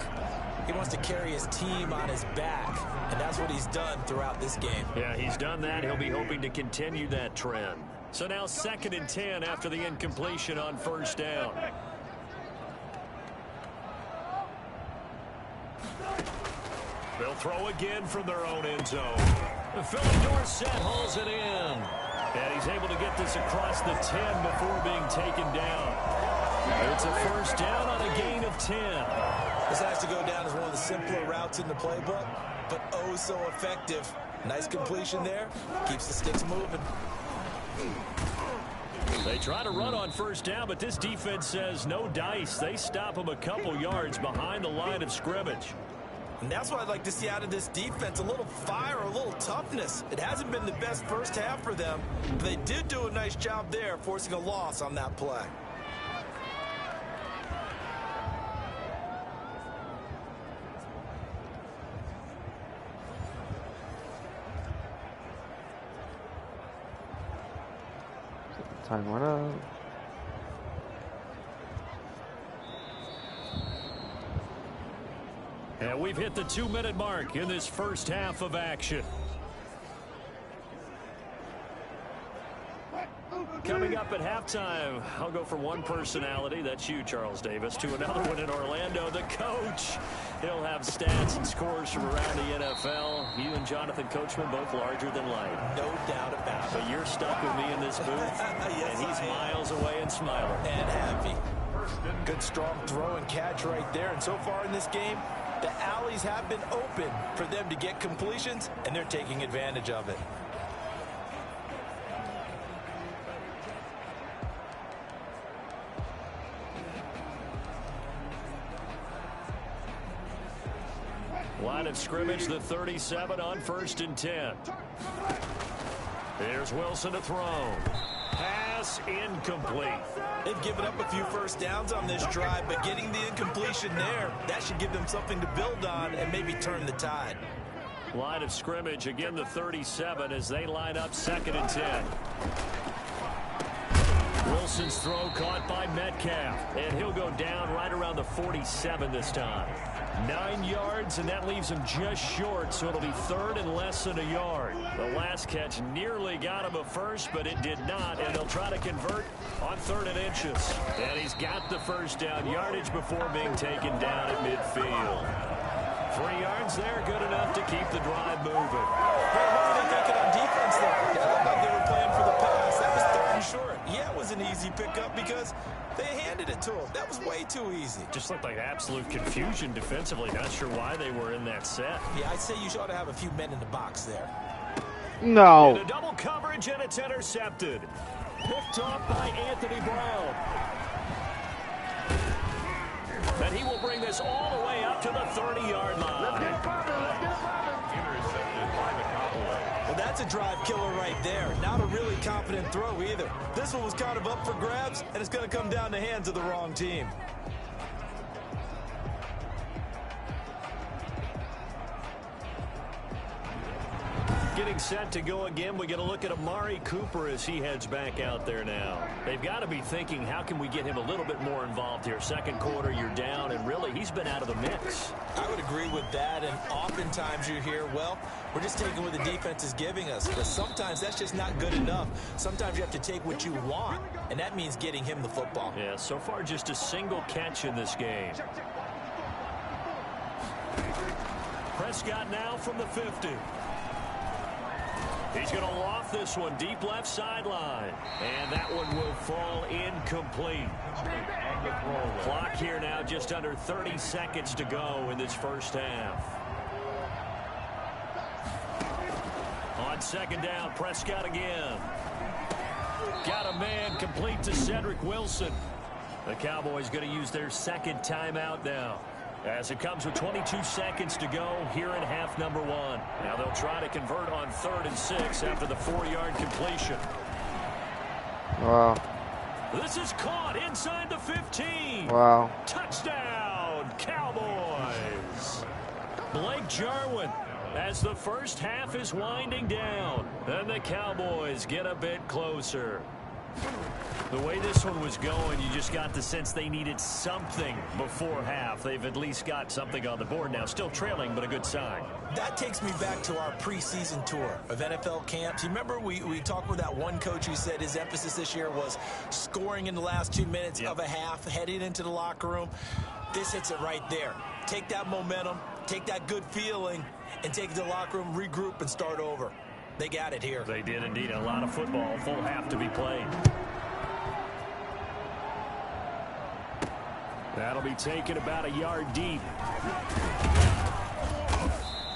He wants to carry his team on his back, and that's what he's done throughout this game. Yeah, he's done that. He'll be hoping to continue that trend. So now 2nd and 10 after the incompletion on 1st down. They'll throw again from their own end zone. Philip Dorsett hauls it in. And he's able to get this across the 10 before being taken down. It's a 1st down on a gain of 10. This has to go down as one of the simpler routes in the playbook, but oh so effective. Nice completion there. Keeps the sticks moving. They try to run on 1st down, but this defense says no dice. They stop them a couple yards behind the line of scrimmage. And that's what I'd like to see out of this defense, a little fire, a little toughness. It hasn't been the best first half for them, but they did do a nice job there, forcing a loss on that play. Time went up. And we've hit the 2-minute mark in this first half of action. Coming up at halftime, I'll go from one personality, that's you, Charles Davis, to another one in Orlando, the coach. He'll have stats and scores from around the NFL. You and Jonathan Coachman both larger than life. No doubt about it. But you're stuck with me in this booth, Yes, and he's miles away and smiling. And happy. Good strong throw and catch right there. And so far in this game, the alleys have been open for them to get completions, and they're taking advantage of it. Line of scrimmage, the 37 on 1st and 10. Here's Wilson to throw. Pass incomplete. They've given up a few first downs on this drive, but getting the incompletion there, that should give them something to build on and maybe turn the tide. Line of scrimmage, again the 37 as they line up 2nd and 10. Wilson's throw caught by Metcalf, and he'll go down right around the 47 this time. 9 yards, and that leaves him just short, so it'll be 3rd and less than a yard. The last catch nearly got him a first, but it did not, and they'll try to convert on 3rd and inches. And he's got the 1st down yardage before being taken down at midfield. 3 yards there, good enough to keep the drive moving. Hey, what were they thinking on defense there? It looked like they were playing for the pass. That was 3rd and short. Yeah, it was an easy pickup because they handed it to him. That was way too easy. Just looked like absolute confusion defensively. Not sure why they were in that set. Yeah, I'd say you ought to have a few men in the box there. No. In a double coverage, and it's intercepted. Picked off by Anthony Brown. And he will bring this all the way up to the 30-yard line. Well, that's a drive killer right there. Not a really confident throw either. This one was kind of up for grabs, and it's going to come down the hands of the wrong team. Getting set to go again. We get a look at Amari Cooper as he heads back out there now. They've got to be thinking, how can we get him a little bit more involved here? Second quarter, you're down, and really, he's been out of the mix. I would agree with that, and oftentimes you hear, well, we're just taking what the defense is giving us. But sometimes that's just not good enough. Sometimes you have to take what you want, and that means getting him the football. Yeah, so far just a single catch in this game. Prescott now from the 50. He's going to loft this one deep left sideline. And that one will fall incomplete. Clock here now just under 30 seconds to go in this first half. On 2nd down, Prescott again. Got a man complete to Cedric Wilson. The Cowboys going to use their 2nd timeout now, as it comes with 22 seconds to go here in half number 1. Now they'll try to convert on 3rd and 6 after the 4-yard completion. Wow. This is caught inside the 15. Wow. Touchdown, Cowboys. Blake Jarwin as the first half is winding down, and the Cowboys get a bit closer. The way this one was going, you just got the sense they needed something before half. They've at least got something on the board now. Still trailing, but a good sign. That takes me back to our preseason tour of NFL camps. You remember we talked with that one coach who said his emphasis this year was scoring in the last 2 minutes of a half, heading into the locker room. This hits it right there. Take that momentum, take that good feeling, and take it to the locker room, regroup, and start over. They got it here. They did indeed. A lot of football, full half to be played. That'll be taken about a yard deep.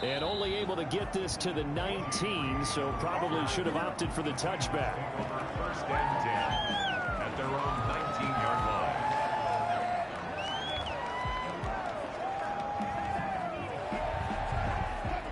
And only able to get this to the 19, so probably should have opted for the touchback. First and 10 at their own 19-yard line.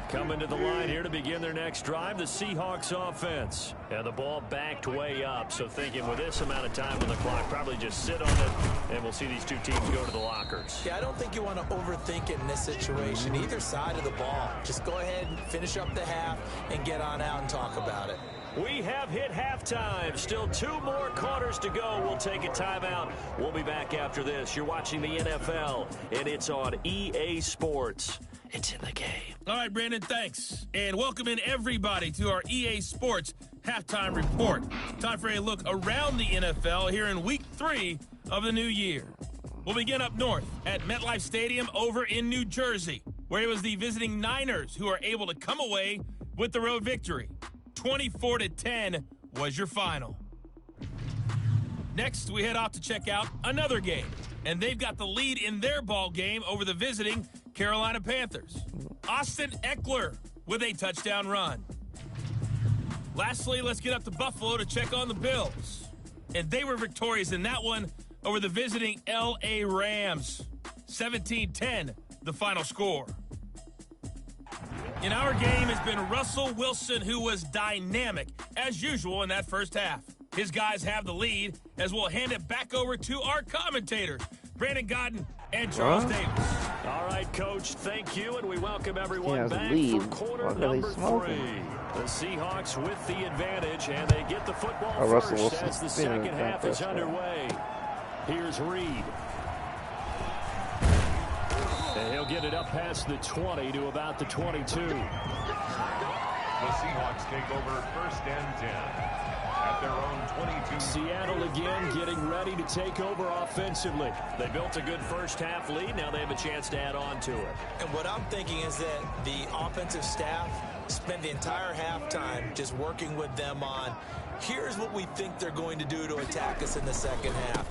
Coming to the line here to begin their next drive, the Seahawks offense. And the ball backed way up, so thinking with this amount of time on the clock, probably just sit on it, and we'll see these two teams go to the lockers. Yeah, I don't think you want to overthink it in this situation. Either side of the ball. Just go ahead and finish up the half and get on out and talk about it. We have hit halftime. Still 2 more quarters to go. We'll take a timeout. We'll be back after this. You're watching the NFL, and it's on EA Sports. It's in the game. All right, Brandon, thanks. And welcome in everybody to our EA Sports Halftime Report. Time for a look around the NFL here in Week 3 of the new year. We'll begin up north at MetLife Stadium over in New Jersey, where it was the visiting Niners who are able to come away with the road victory. 24-10 was your final. Next, we head off to check out another game, and they've got the lead in their ball game over the visiting Carolina Panthers. Austin Eckler with a touchdown run. Lastly, let's get up to Buffalo to check on the Bills. And they were victorious in that one over the visiting L.A. Rams. 17-10, the final score. In our game has been Russell Wilson, who was dynamic, as usual, in that first half. His guys have the lead, as we'll hand it back over to our commentators, Brandon Godden and Charles Davis. All right, Coach, thank you, and we welcome everyone back lead. for quarter What number 3. The Seahawks with the advantage, and they get the football first Wilson. as the second half is underway. Here's Reed. And he'll get it up past the 20 to about the 22. The Seahawks take over first and 10 at their own 22. Seattle again getting ready to take over offensively. They built a good first half lead. Now they have a chance to add on to it. And what I'm thinking is that the offensive staff spent the entire halftime just working with them on, here's what we think they're going to do to attack us in the second half.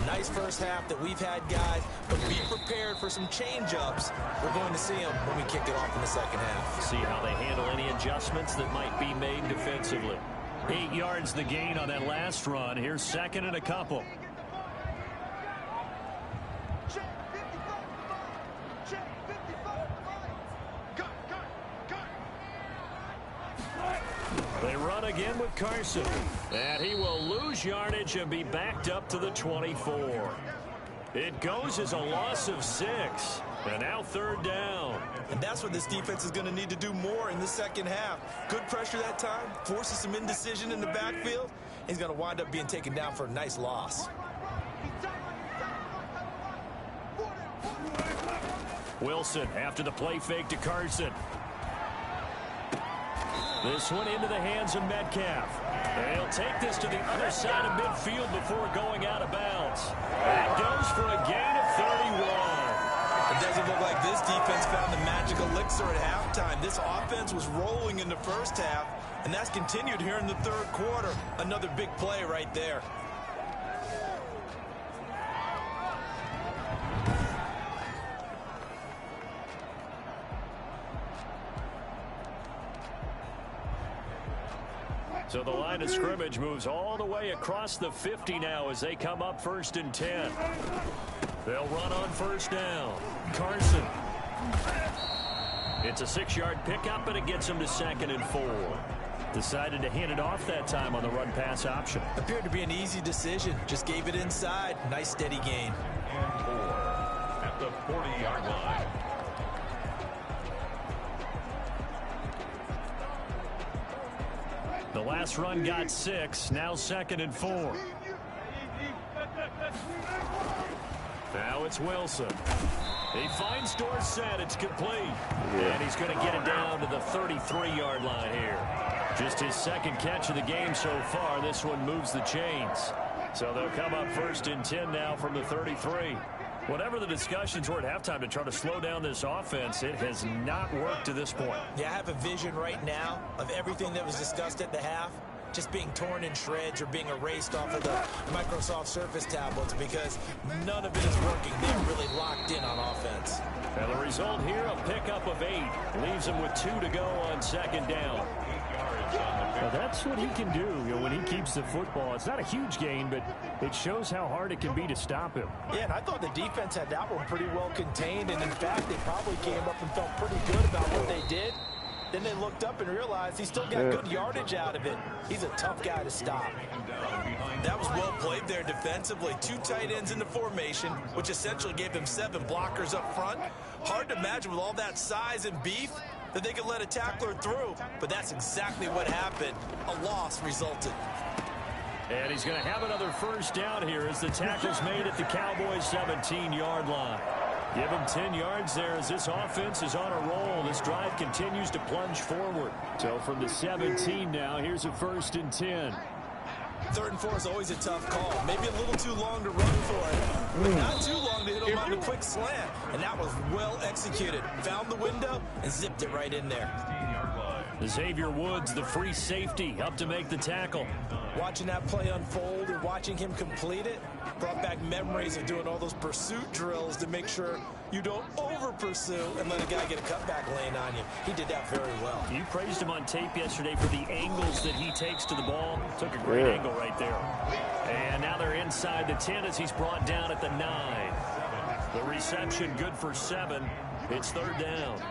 Nice first half that we've had, guys, but be prepared for some change-ups. We're going to see them when we kick it off in the second half. See how they handle any adjustments that might be made defensively. 8 yards the gain on that last run. Here's second and a couple. They run again with Carson. And he will lose yardage and be backed up to the 24. It goes as a loss of 6. And now third down. And that's what this defense is going to need to do more in the second half. Good pressure that time, forces some indecision in the backfield. He's going to wind up being taken down for a nice loss. Wilson after the play fake to Carson. This one into the hands of Metcalf. They'll take this to the other side of midfield before going out of bounds. That goes for a gain of 31. It doesn't look like this defense found the magic elixir at halftime. This offense was rolling in the first half, and that's continued here in the third quarter. Another big play right there. So the line of scrimmage moves all the way across the 50 now as they come up first and 10. They'll run on first down. Carson. It's a 6-yard pickup, and it gets him to second and 4. Decided to hand it off that time on the run-pass option. Appeared to be an easy decision. Just gave it inside. Nice steady gain. And 4 at the 40-yard line. The last run got 6. Now 2nd and 4. Now it's Wilson. He finds Dorsett. It's complete. And he's going to get it down to the 33-yard line here. Just his 2nd catch of the game so far. This one moves the chains. So they'll come up 1st and 10 now from the 33. Whatever the discussions were at halftime to try to slow down this offense, it has not worked to this point. Yeah, I have a vision right now of everything that was discussed at the half just being torn in shreds or being erased off of the Microsoft Surface tablets because none of it is working. They're really locked in on offense. And the result here, a pickup of 8. Leaves them with 2 to go on 2nd down. Well, that's what he can do, when he keeps the football. It's not a huge gain, but it shows how hard it can be to stop him. Yeah, and I thought the defense had that one pretty well contained, and in fact, they probably came up and felt pretty good about what they did. Then they looked up and realized he still got good yardage out of it. He's a tough guy to stop. That was well played there defensively. 2 tight ends in the formation, which essentially gave them 7 blockers up front. Hard to imagine with all that size and beef that they could let a tackler through, but that's exactly what happened. A loss resulted. And he's going to have another 1st down here as the tackle's made at the Cowboys' 17-yard line. Give him 10 yards there as this offense is on a roll. This drive continues to plunge forward. So from the 17 now, here's a 1st and 10. 3rd and 4 is always a tough call. Maybe a little too long to run for it, but not too long to hit him on the quick slant. And that was well executed. Found the window and zipped it right in there. Xavier Woods, the free safety, up to make the tackle. Watching that play unfold and watching him complete it brought back memories of doing all those pursuit drills to make sure you don't over-pursue and let a guy get a cutback lane on you. He did that very well. You praised him on tape yesterday for the angles that he takes to the ball. Took a great angle right there. And now they're inside the 10 as he's brought down at the 9. The reception good for 7. It's 3rd down.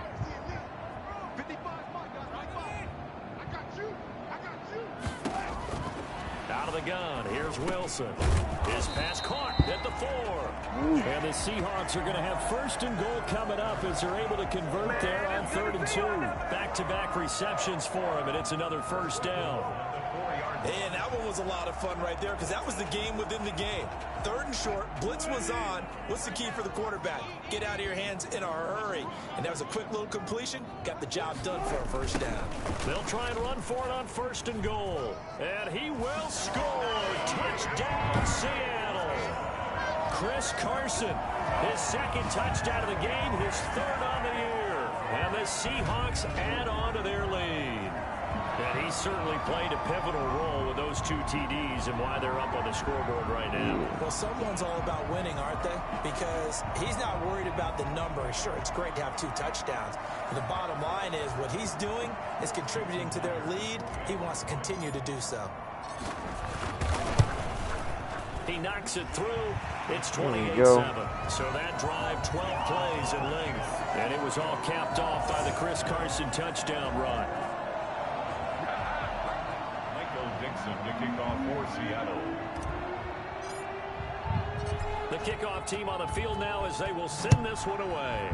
Out of the gun, here's Wilson. His pass caught at the 4. And the Seahawks are going to have 1st and goal coming up as they're able to convert there on 3rd and 2. Back-to-back receptions for him, and it's another 1st down. And that one was a lot of fun right there because that was the game within the game. 3rd and short, blitz was on. What's the key for the quarterback? Get out of your hands in a hurry. And that was a quick little completion. Got the job done for a 1st down. They'll try and run for it on 1st and goal. And he will score. Touchdown, Seattle. Chris Carson, his 2nd touchdown of the game, his 3rd on the year. And the Seahawks add on to their lead. And he certainly played a pivotal role with those 2 TDs and why they're up on the scoreboard right now. Well, someone's all about winning, aren't they? Because he's not worried about the number. Sure, it's great to have 2 touchdowns. But the bottom line is what he's doing is contributing to their lead. He wants to continue to do so. He knocks it through. It's 28-7. So that drive, 12 plays in length. And it was all capped off by the Chris Carson touchdown run. To kick off for Seattle. The kickoff team on the field now as they will send this one away.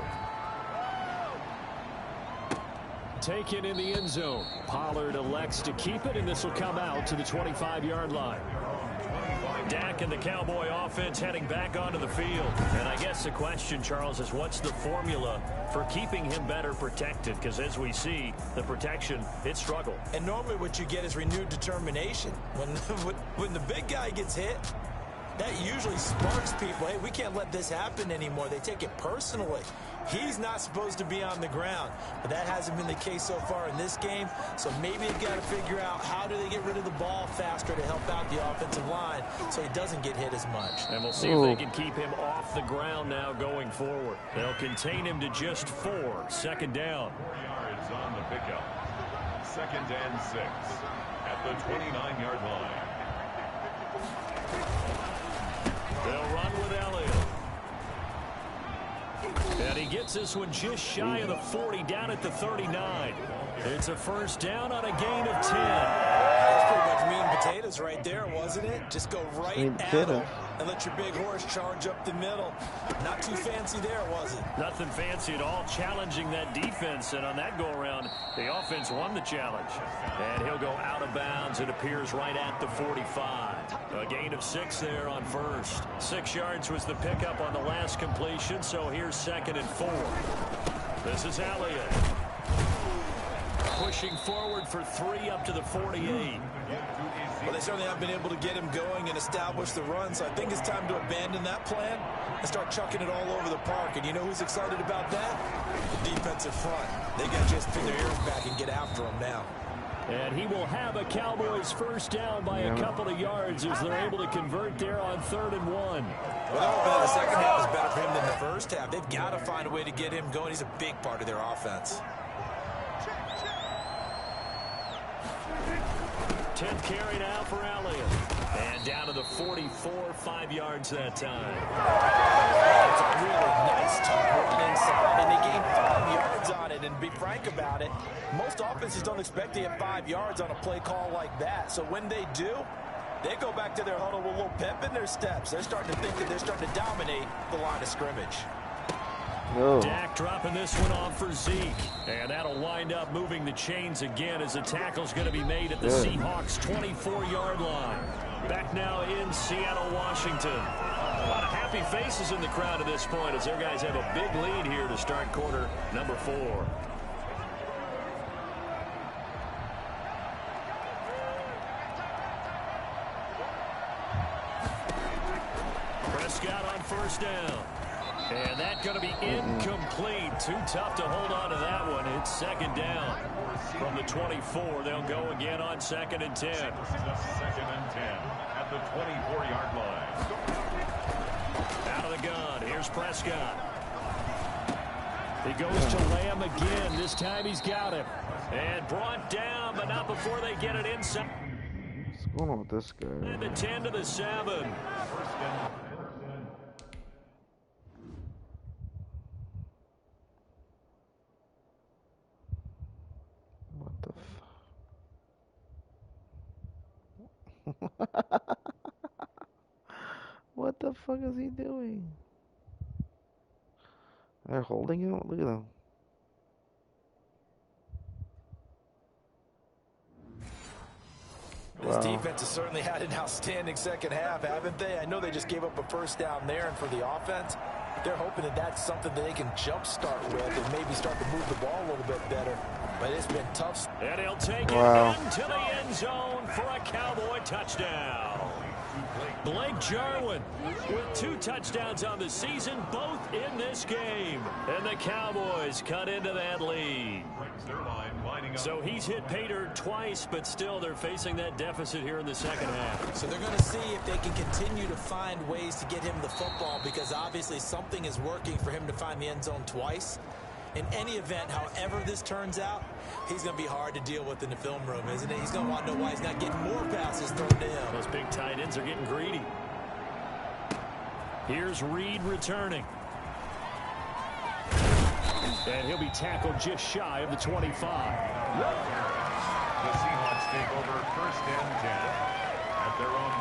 Taken in the end zone. Pollard elects to keep it, and this will come out to the 25-yard line. Dak and the Cowboy offense heading back onto the field. And I guess the question, Charles, is what's the formula for keeping him better protected? Because as we see, the protection, it struggled. And normally what you get is renewed determination. When the big guy gets hit, that usually sparks people. Hey, we can't let this happen anymore. They take it personally. He's not supposed to be on the ground, but that hasn't been the case so far in this game. So maybe they've got to figure out how do they get rid of the ball faster to help out the offensive line so he doesn't get hit as much. And we'll see if they can keep him off the ground now going forward. They'll contain him to just 4. 2nd down. 4 yards on the pickup. 2nd and 6 at the 29-yard line. They'll run with Elliott. And he gets this one just shy of the 40, down at the 39. It's a 1st down on a gain of 10. pretty much meat and potatoes right there, wasn't it? Just go right at them and let your big horse charge up the middle. Not too fancy there, was it? Nothing fancy at all, challenging that defense. And on that go-around, the offense won the challenge. And he'll go out of bounds. It appears right at the 45. A gain of 6 there on first. 6 yards was the pickup on the last completion, so here's 2nd and 4. This is Elliott. Pushing forward for 3 up to the 48. Well, they certainly have been able to get him going and establish the run, so I think it's time to abandon that plan and start chucking it all over the park. And you know who's excited about that? The defensive front. They got to just pin their ears back and get after him now. And he will have a Cowboys first down by a couple of yards as they're able to convert there on 3rd and 1. Well, the second half is better for him than the first half. They've got to find a way to get him going. He's a big part of their offense. 10th carry now for Elliott. And down to the 44, 5 yards that time. It's a really nice tough run inside, and they gained 5 yards on it. And to be frank about it, most offenses don't expect to get 5 yards on a play call like that. So when they do, they go back to their huddle with a little pep in their steps. They're starting to think that they're starting to dominate the line of scrimmage. No. Dak dropping this one off for Zeke. And that'll wind up moving the chains again as the tackle's going to be made at the Seahawks' 24-yard line. Back now in Seattle, Washington. A lot of happy faces in the crowd at this point as their guys have a big lead here to start quarter number 4. Prescott on first down. And that's going to be incomplete. Too tough to hold on to that one. It's 2nd down. From the 24, they'll go again on 2nd and 10. This is a 2nd and 10 at the 24-yard line. Out of the gun. Here's Prescott. He goes to Lamb again. This time he's got him. And brought down, but not before they get it inside. What's going on with this guy? And the 10 to the 7. What the fuck is he doing? They're holding him? Look at them. This defense has certainly had an outstanding second half, haven't they? I know they just gave up a first down there, and for the offense, they're hoping that that's something that they can jumpstart with and maybe start to move the ball a little bit better. But it's been tough. And he'll take it into the end zone for a Cowboy touchdown. Blake Jarwin with 2 touchdowns on the season, both in this game. And the Cowboys cut into that lead. So he's hit pay dirt twice, but still they're facing that deficit here in the second half. So they're going to see if they can continue to find ways to get him the football, because obviously something is working for him to find the end zone twice. In any event, however this turns out, he's going to be hard to deal with in the film room, isn't it? He's going to want to know why he's not getting more passes thrown to him. Those big tight ends are getting greedy. Here's Reed returning. And he'll be tackled just shy of the 25. The Seahawks take over 1st and 10 at their own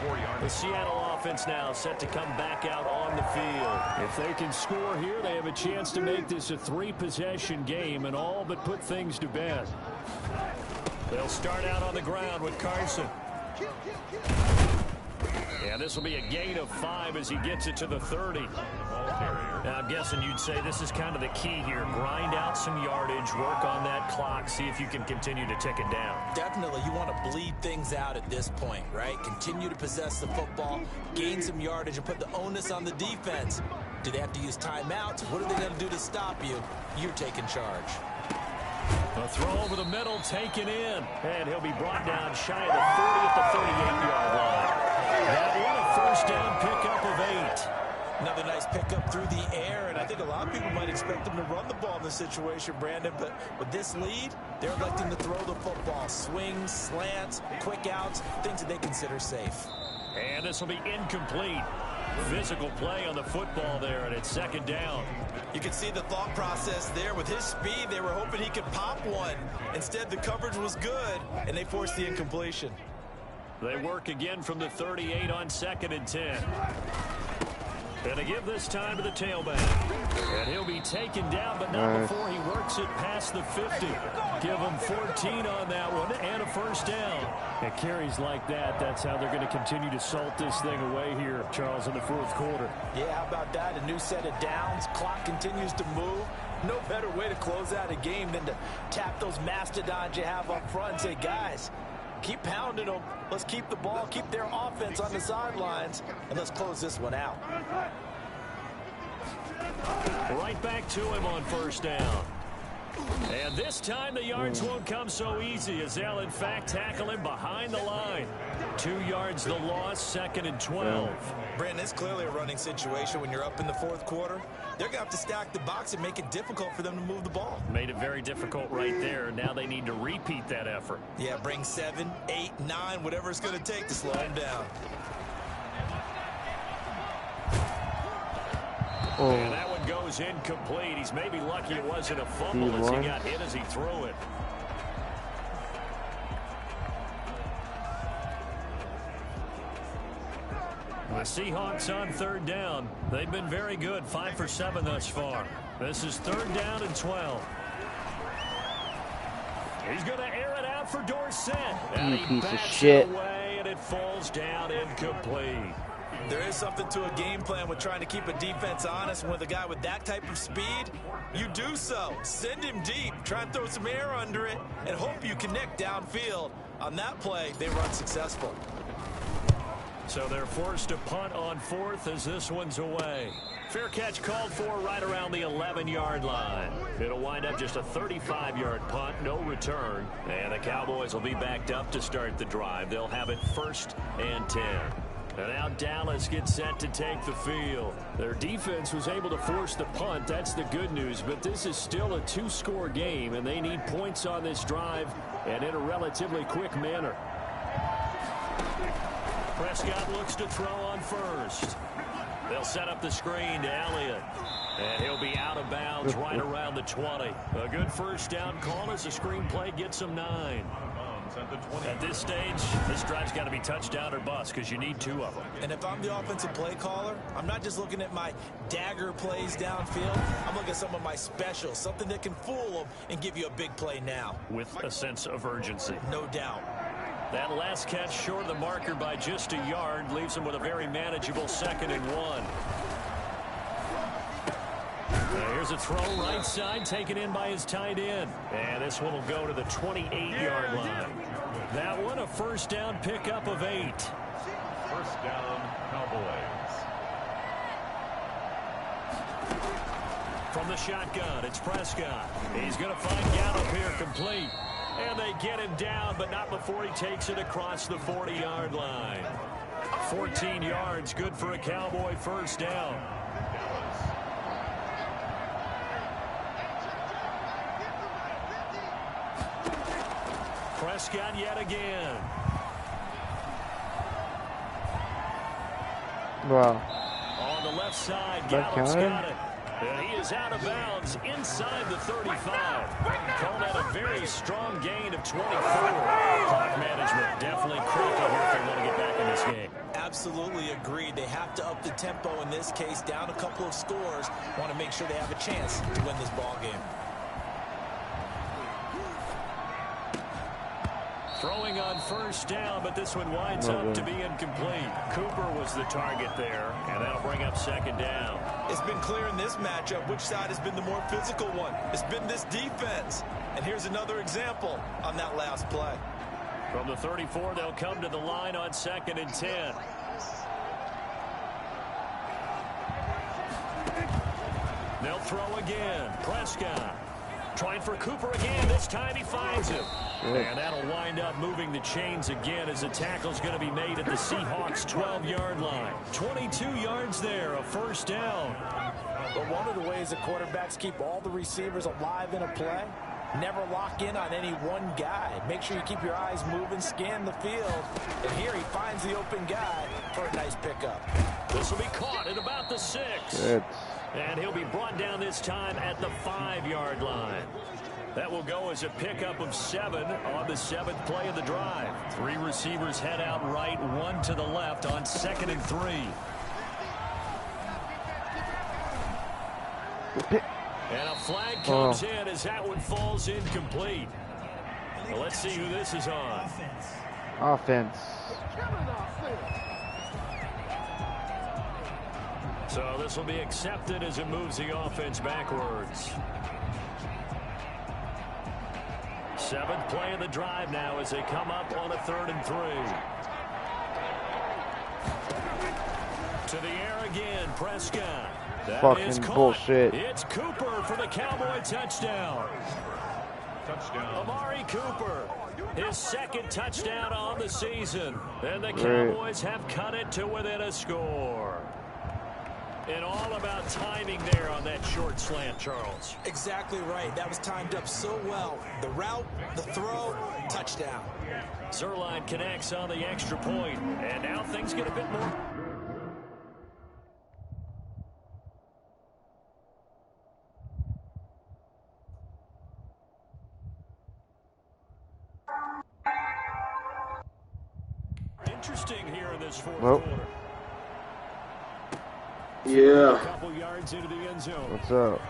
24-yard. The Seattle offense now set to come back out on the field. If they can score here, they have a chance to make this a 3-possession game and all but put things to bed. They'll start out on the ground with Carson. Yeah, this will be a gain of 5 as he gets it to the 30. Now, I'm guessing you'd say this is kind of the key here. Grind out some yardage, work on that clock, see if you can continue to tick it down. Definitely, you want to bleed things out at this point, right? Continue to possess the football, gain some yardage, and put the onus on the defense. Do they have to use timeouts? What are they going to do to stop you? You're taking charge. A throw over the middle, taken in. And he'll be brought down shy of the 40 at the 38-yard line. That one a first down pickup of 8. Another nice pickup through the air, and I think a lot of people might expect them to run the ball in this situation, Brandon, but with this lead, they're electing to throw the football. Swings, slants, quick outs, things that they consider safe. And this will be incomplete. Physical play on the football there, and it's second down. You can see the thought process there. With his speed, they were hoping he could pop one. Instead, the coverage was good, and they forced the incompletion. They work again from the 38 on 2nd and 10. And they give this time to the tailback. And he'll be taken down, but not before he works it past the 50. Give him 14 on that one and a first down. At carries like that, that's how they're going to continue to salt this thing away here, Charles, in the 4th quarter. Yeah, how about that? A new set of downs. Clock continues to move. No better way to close out a game than to tap those mastodons you have up front and say, guys, keep pounding them. Let's keep the ball, keep their offense on the sidelines, and let's close this one out. Right back to him on first down. And this time the yards won't come so easy as they'll, in fact, tackle him behind the line. 2 yards the loss, 2nd and 12. Brandon, it's clearly a running situation when you're up in the 4th quarter. They're going to have to stack the box and make it difficult for them to move the ball. Made it very difficult right there. Now they need to repeat that effort. Yeah, bring 7, 8, 9, whatever it's going to take to slow him down. And that one goes incomplete. He's maybe lucky it wasn't a fumble as he got hit as he threw it. The Seahawks on 3rd down. They've been very good, 5 for 7 thus far. This is 3rd down and 12. He's going to air it out for Dorsett. And he piece of bats shit. it away, and it falls down incomplete. There is something to a game plan with trying to keep a defense honest. With a guy with that type of speed, you do so. Send him deep, try and throw some air under it, and hope you connect downfield. On that play, they run successful. So they're forced to punt on 4th as this one's away. Fair catch called for right around the 11-yard line. It'll wind up just a 35-yard punt, no return. And the Cowboys will be backed up to start the drive. They'll have it 1st and 10. And now Dallas gets set to take the field. Their defense was able to force the punt. That's the good news. But this is still a 2-score game, and they need points on this drive and in a relatively quick manner. Prescott looks to throw on 1st. They'll set up the screen to Elliott. And he'll be out of bounds right around the 20. A good first down call as the screen play gets him 9. At this stage, this drive's got to be touchdown or bust because you need 2 of them. And if I'm the offensive play caller, I'm not just looking at my dagger plays downfield. I'm looking at some of my specials, something that can fool them and give you a big play now. With a sense of urgency. No doubt. That last catch short of the marker by just a yard leaves him with a very manageable 2nd and 1. Here's a throw right side taken in by his tight end. And this one will go to the 28-yard line. That one a first down pickup of 8. First down, Cowboys. From the shotgun, it's Prescott. He's going to find Gallup here complete. And they get him down, but not before he takes it across the 40-yard line. 14 yards, good for a Cowboy first down. Prescott yet again. Wow. On the left side, Gallup's got it. And he is out of bounds inside the 35. Called that a very strong gain of 24. Clock management definitely critical here if they want to get back in this game. Absolutely agreed. They have to up the tempo in this case, down a couple of scores. Want to make sure they have a chance to win this ball game. Throwing on first down, but this one winds up to be incomplete. Cooper was the target there, and that'll bring up 2nd down. It's been clear in this matchup which side has been the more physical one. It's been this defense. And here's another example on that last play. From the 34, they'll come to the line on 2nd and 10. They'll throw again. Prescott trying for Cooper again. This time he finds him. And that'll wind up moving the chains again as the tackle's going to be made at the Seahawks' 12-yard line. 22 yards there, a first down. But one of the ways that quarterbacks keep all the receivers alive in a play, never lock in on any one guy. Make sure you keep your eyes moving, scan the field. And here he finds the open guy for a nice pickup. This will be caught at about the 6. Shit. And he'll be brought down this time at the 5-yard line. That will go as a pickup of 7 on the 7th play of the drive. 3 receivers head out right, 1 to the left on 2nd and 3. And a flag comes in as that one falls incomplete. Well, let's see who this is on. Offense. So this will be accepted as it moves the offense backwards. 7th play of the drive now as they come up on a 3rd and 3. To the air again, Prescott. That Fucking bullshit. It's Cooper for the Cowboy touchdown. Amari Cooper, his 2nd touchdown on the season. And the Cowboys have cut it to within a score. And all about timing there on that short slant, Charles. Exactly right. That was timed up so well. The route, the throw, touchdown. Zerline connects on the extra point. And now things get a bit more. Interesting here in this fourth quarter. Yeah. A couple yards into the end zone. What's up?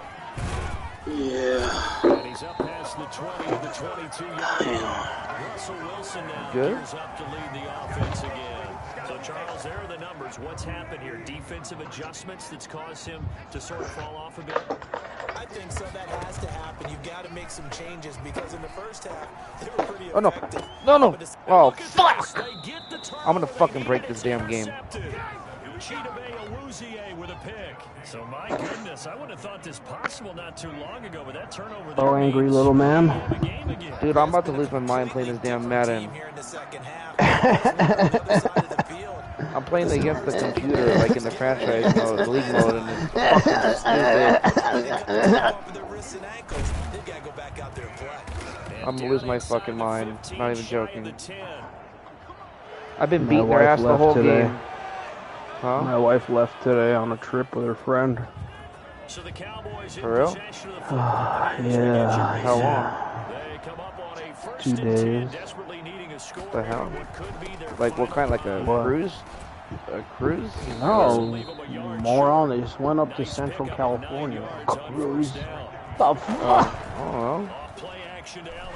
Yeah. And he's up past the 20 to the 22-yard line. Russell Wilson now gears up to lead the offense again. So, Charles, there are the numbers. What's happened here? Defensive adjustments that's caused him to sort of fall off a bit? I think so. That has to happen. You've got to make some changes because in the first half, they were pretty effective. No. Oh, fuck. I'm going to fucking break this damn game. With a pick. So my goodness, I would have thought this possible not too long ago, but that turnover. Oh, angry little man. Dude, I'm about to lose my mind playing this damn Madden. I'm playing against the computer, like in the franchise mode, the league mode, and it's fucking stupid. I'm gonna lose my fucking mind. Not even joking. I've been beating their ass the whole game. Huh? My wife left today on a trip with her friend. So the Cowboys for real? Yeah. How long? 2 days. What the hell? Like what kind? Like a cruise? A cruise? No, moron. They just went up to Central California. Cruise. The fuck? I don't know.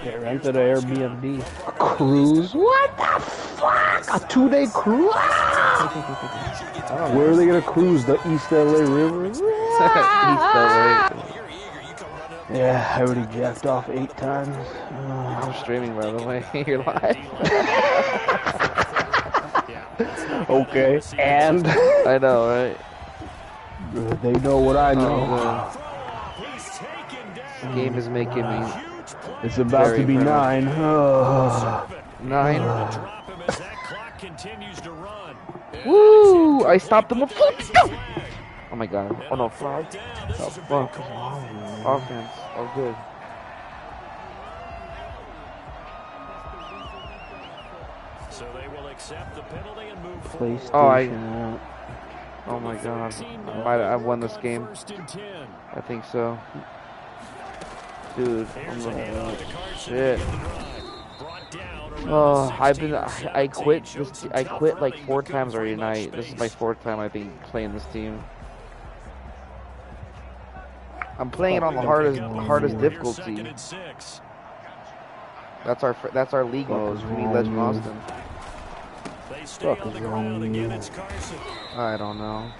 They rented an Airbnb. A cruise? What the fuck? A 2-day cruise? Where are they gonna cruise? The East LA River? East LA. Yeah, I already jacked off 8 times. I'm streaming, by the way. You're live. Okay, and I know, right? They know what I know. This game is making me. It's about to be 9. 9. Woo! I stopped him. Let's go! Oh my god. Oh no, flag. Oh fuck. Offense. Oh good. So they will accept the penalty and move forward. Oh my god. I've won this game. I think so. Dude, shit. Oh, I quit like 4 times already tonight. This is my 4th time I think playing this team. I'm playing it on the hardest difficulty. That's our league mode. We need Legend Austin. I don't know.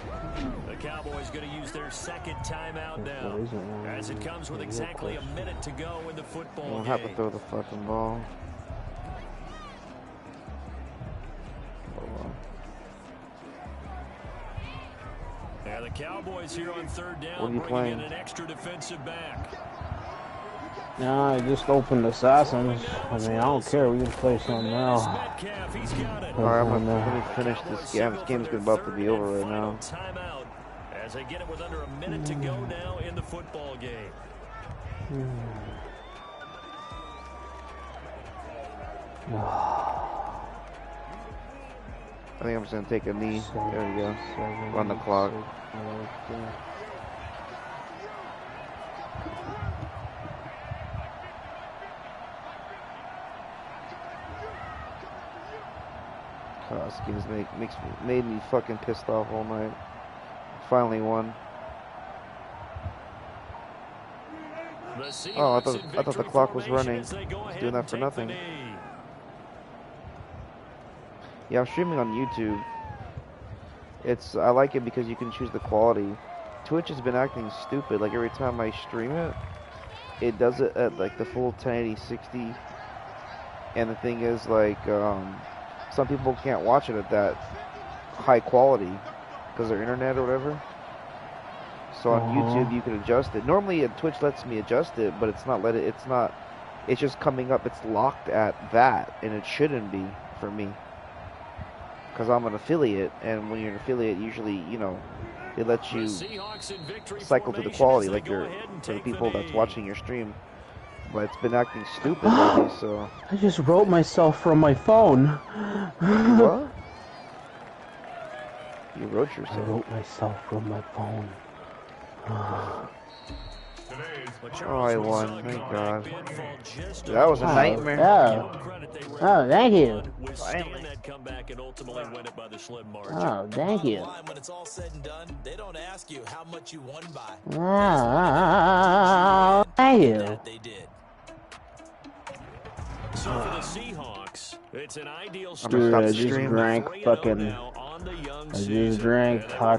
The Cowboys going to use their 2nd timeout now, as it comes with exactly a minute to go in the football game. We'll have to throw the fucking ball. Yeah, the Cowboys here on 3rd down, what are you playing? In an extra defensive back. Nah, I just opened Assassins. I mean, I don't care. We can play some now. Alright, I'm gonna finish this game. This game's about to be over right now. Timeout as they get it with under a minute to go now in the football game. I think I'm just gonna take a knee. There we go. Run the clock. Skins made me fucking pissed off all night. Finally won. Oh, I thought the clock was running. It's doing that for nothing. Yeah, I'm streaming on YouTube. I like it because you can choose the quality. Twitch has been acting stupid. Like every time I stream it, it does it at like the full 1080 60. And the thing is, like, some people can't watch it at that high quality because their internet or whatever. So on YouTube you can adjust it. Normally Twitch lets me adjust it, but it's just coming up. It's locked at that, and it shouldn't be for me because I'm an affiliate, and when you're an affiliate, usually it lets you cycle to the quality like for the people that's watching your stream. But it's been acting stupid lately, so... I just wrote myself from my phone. What? You wrote yourself? I wrote myself from my phone. Oh, I won. Thank God. That was a nightmare. Oh, thank you. Oh, thank you. When it's all said and done, they don't ask you how much you won by. Oh, thank you. They did. So for the Seahawks, it's an ideal Dude, I just drank fucking... I just drank hot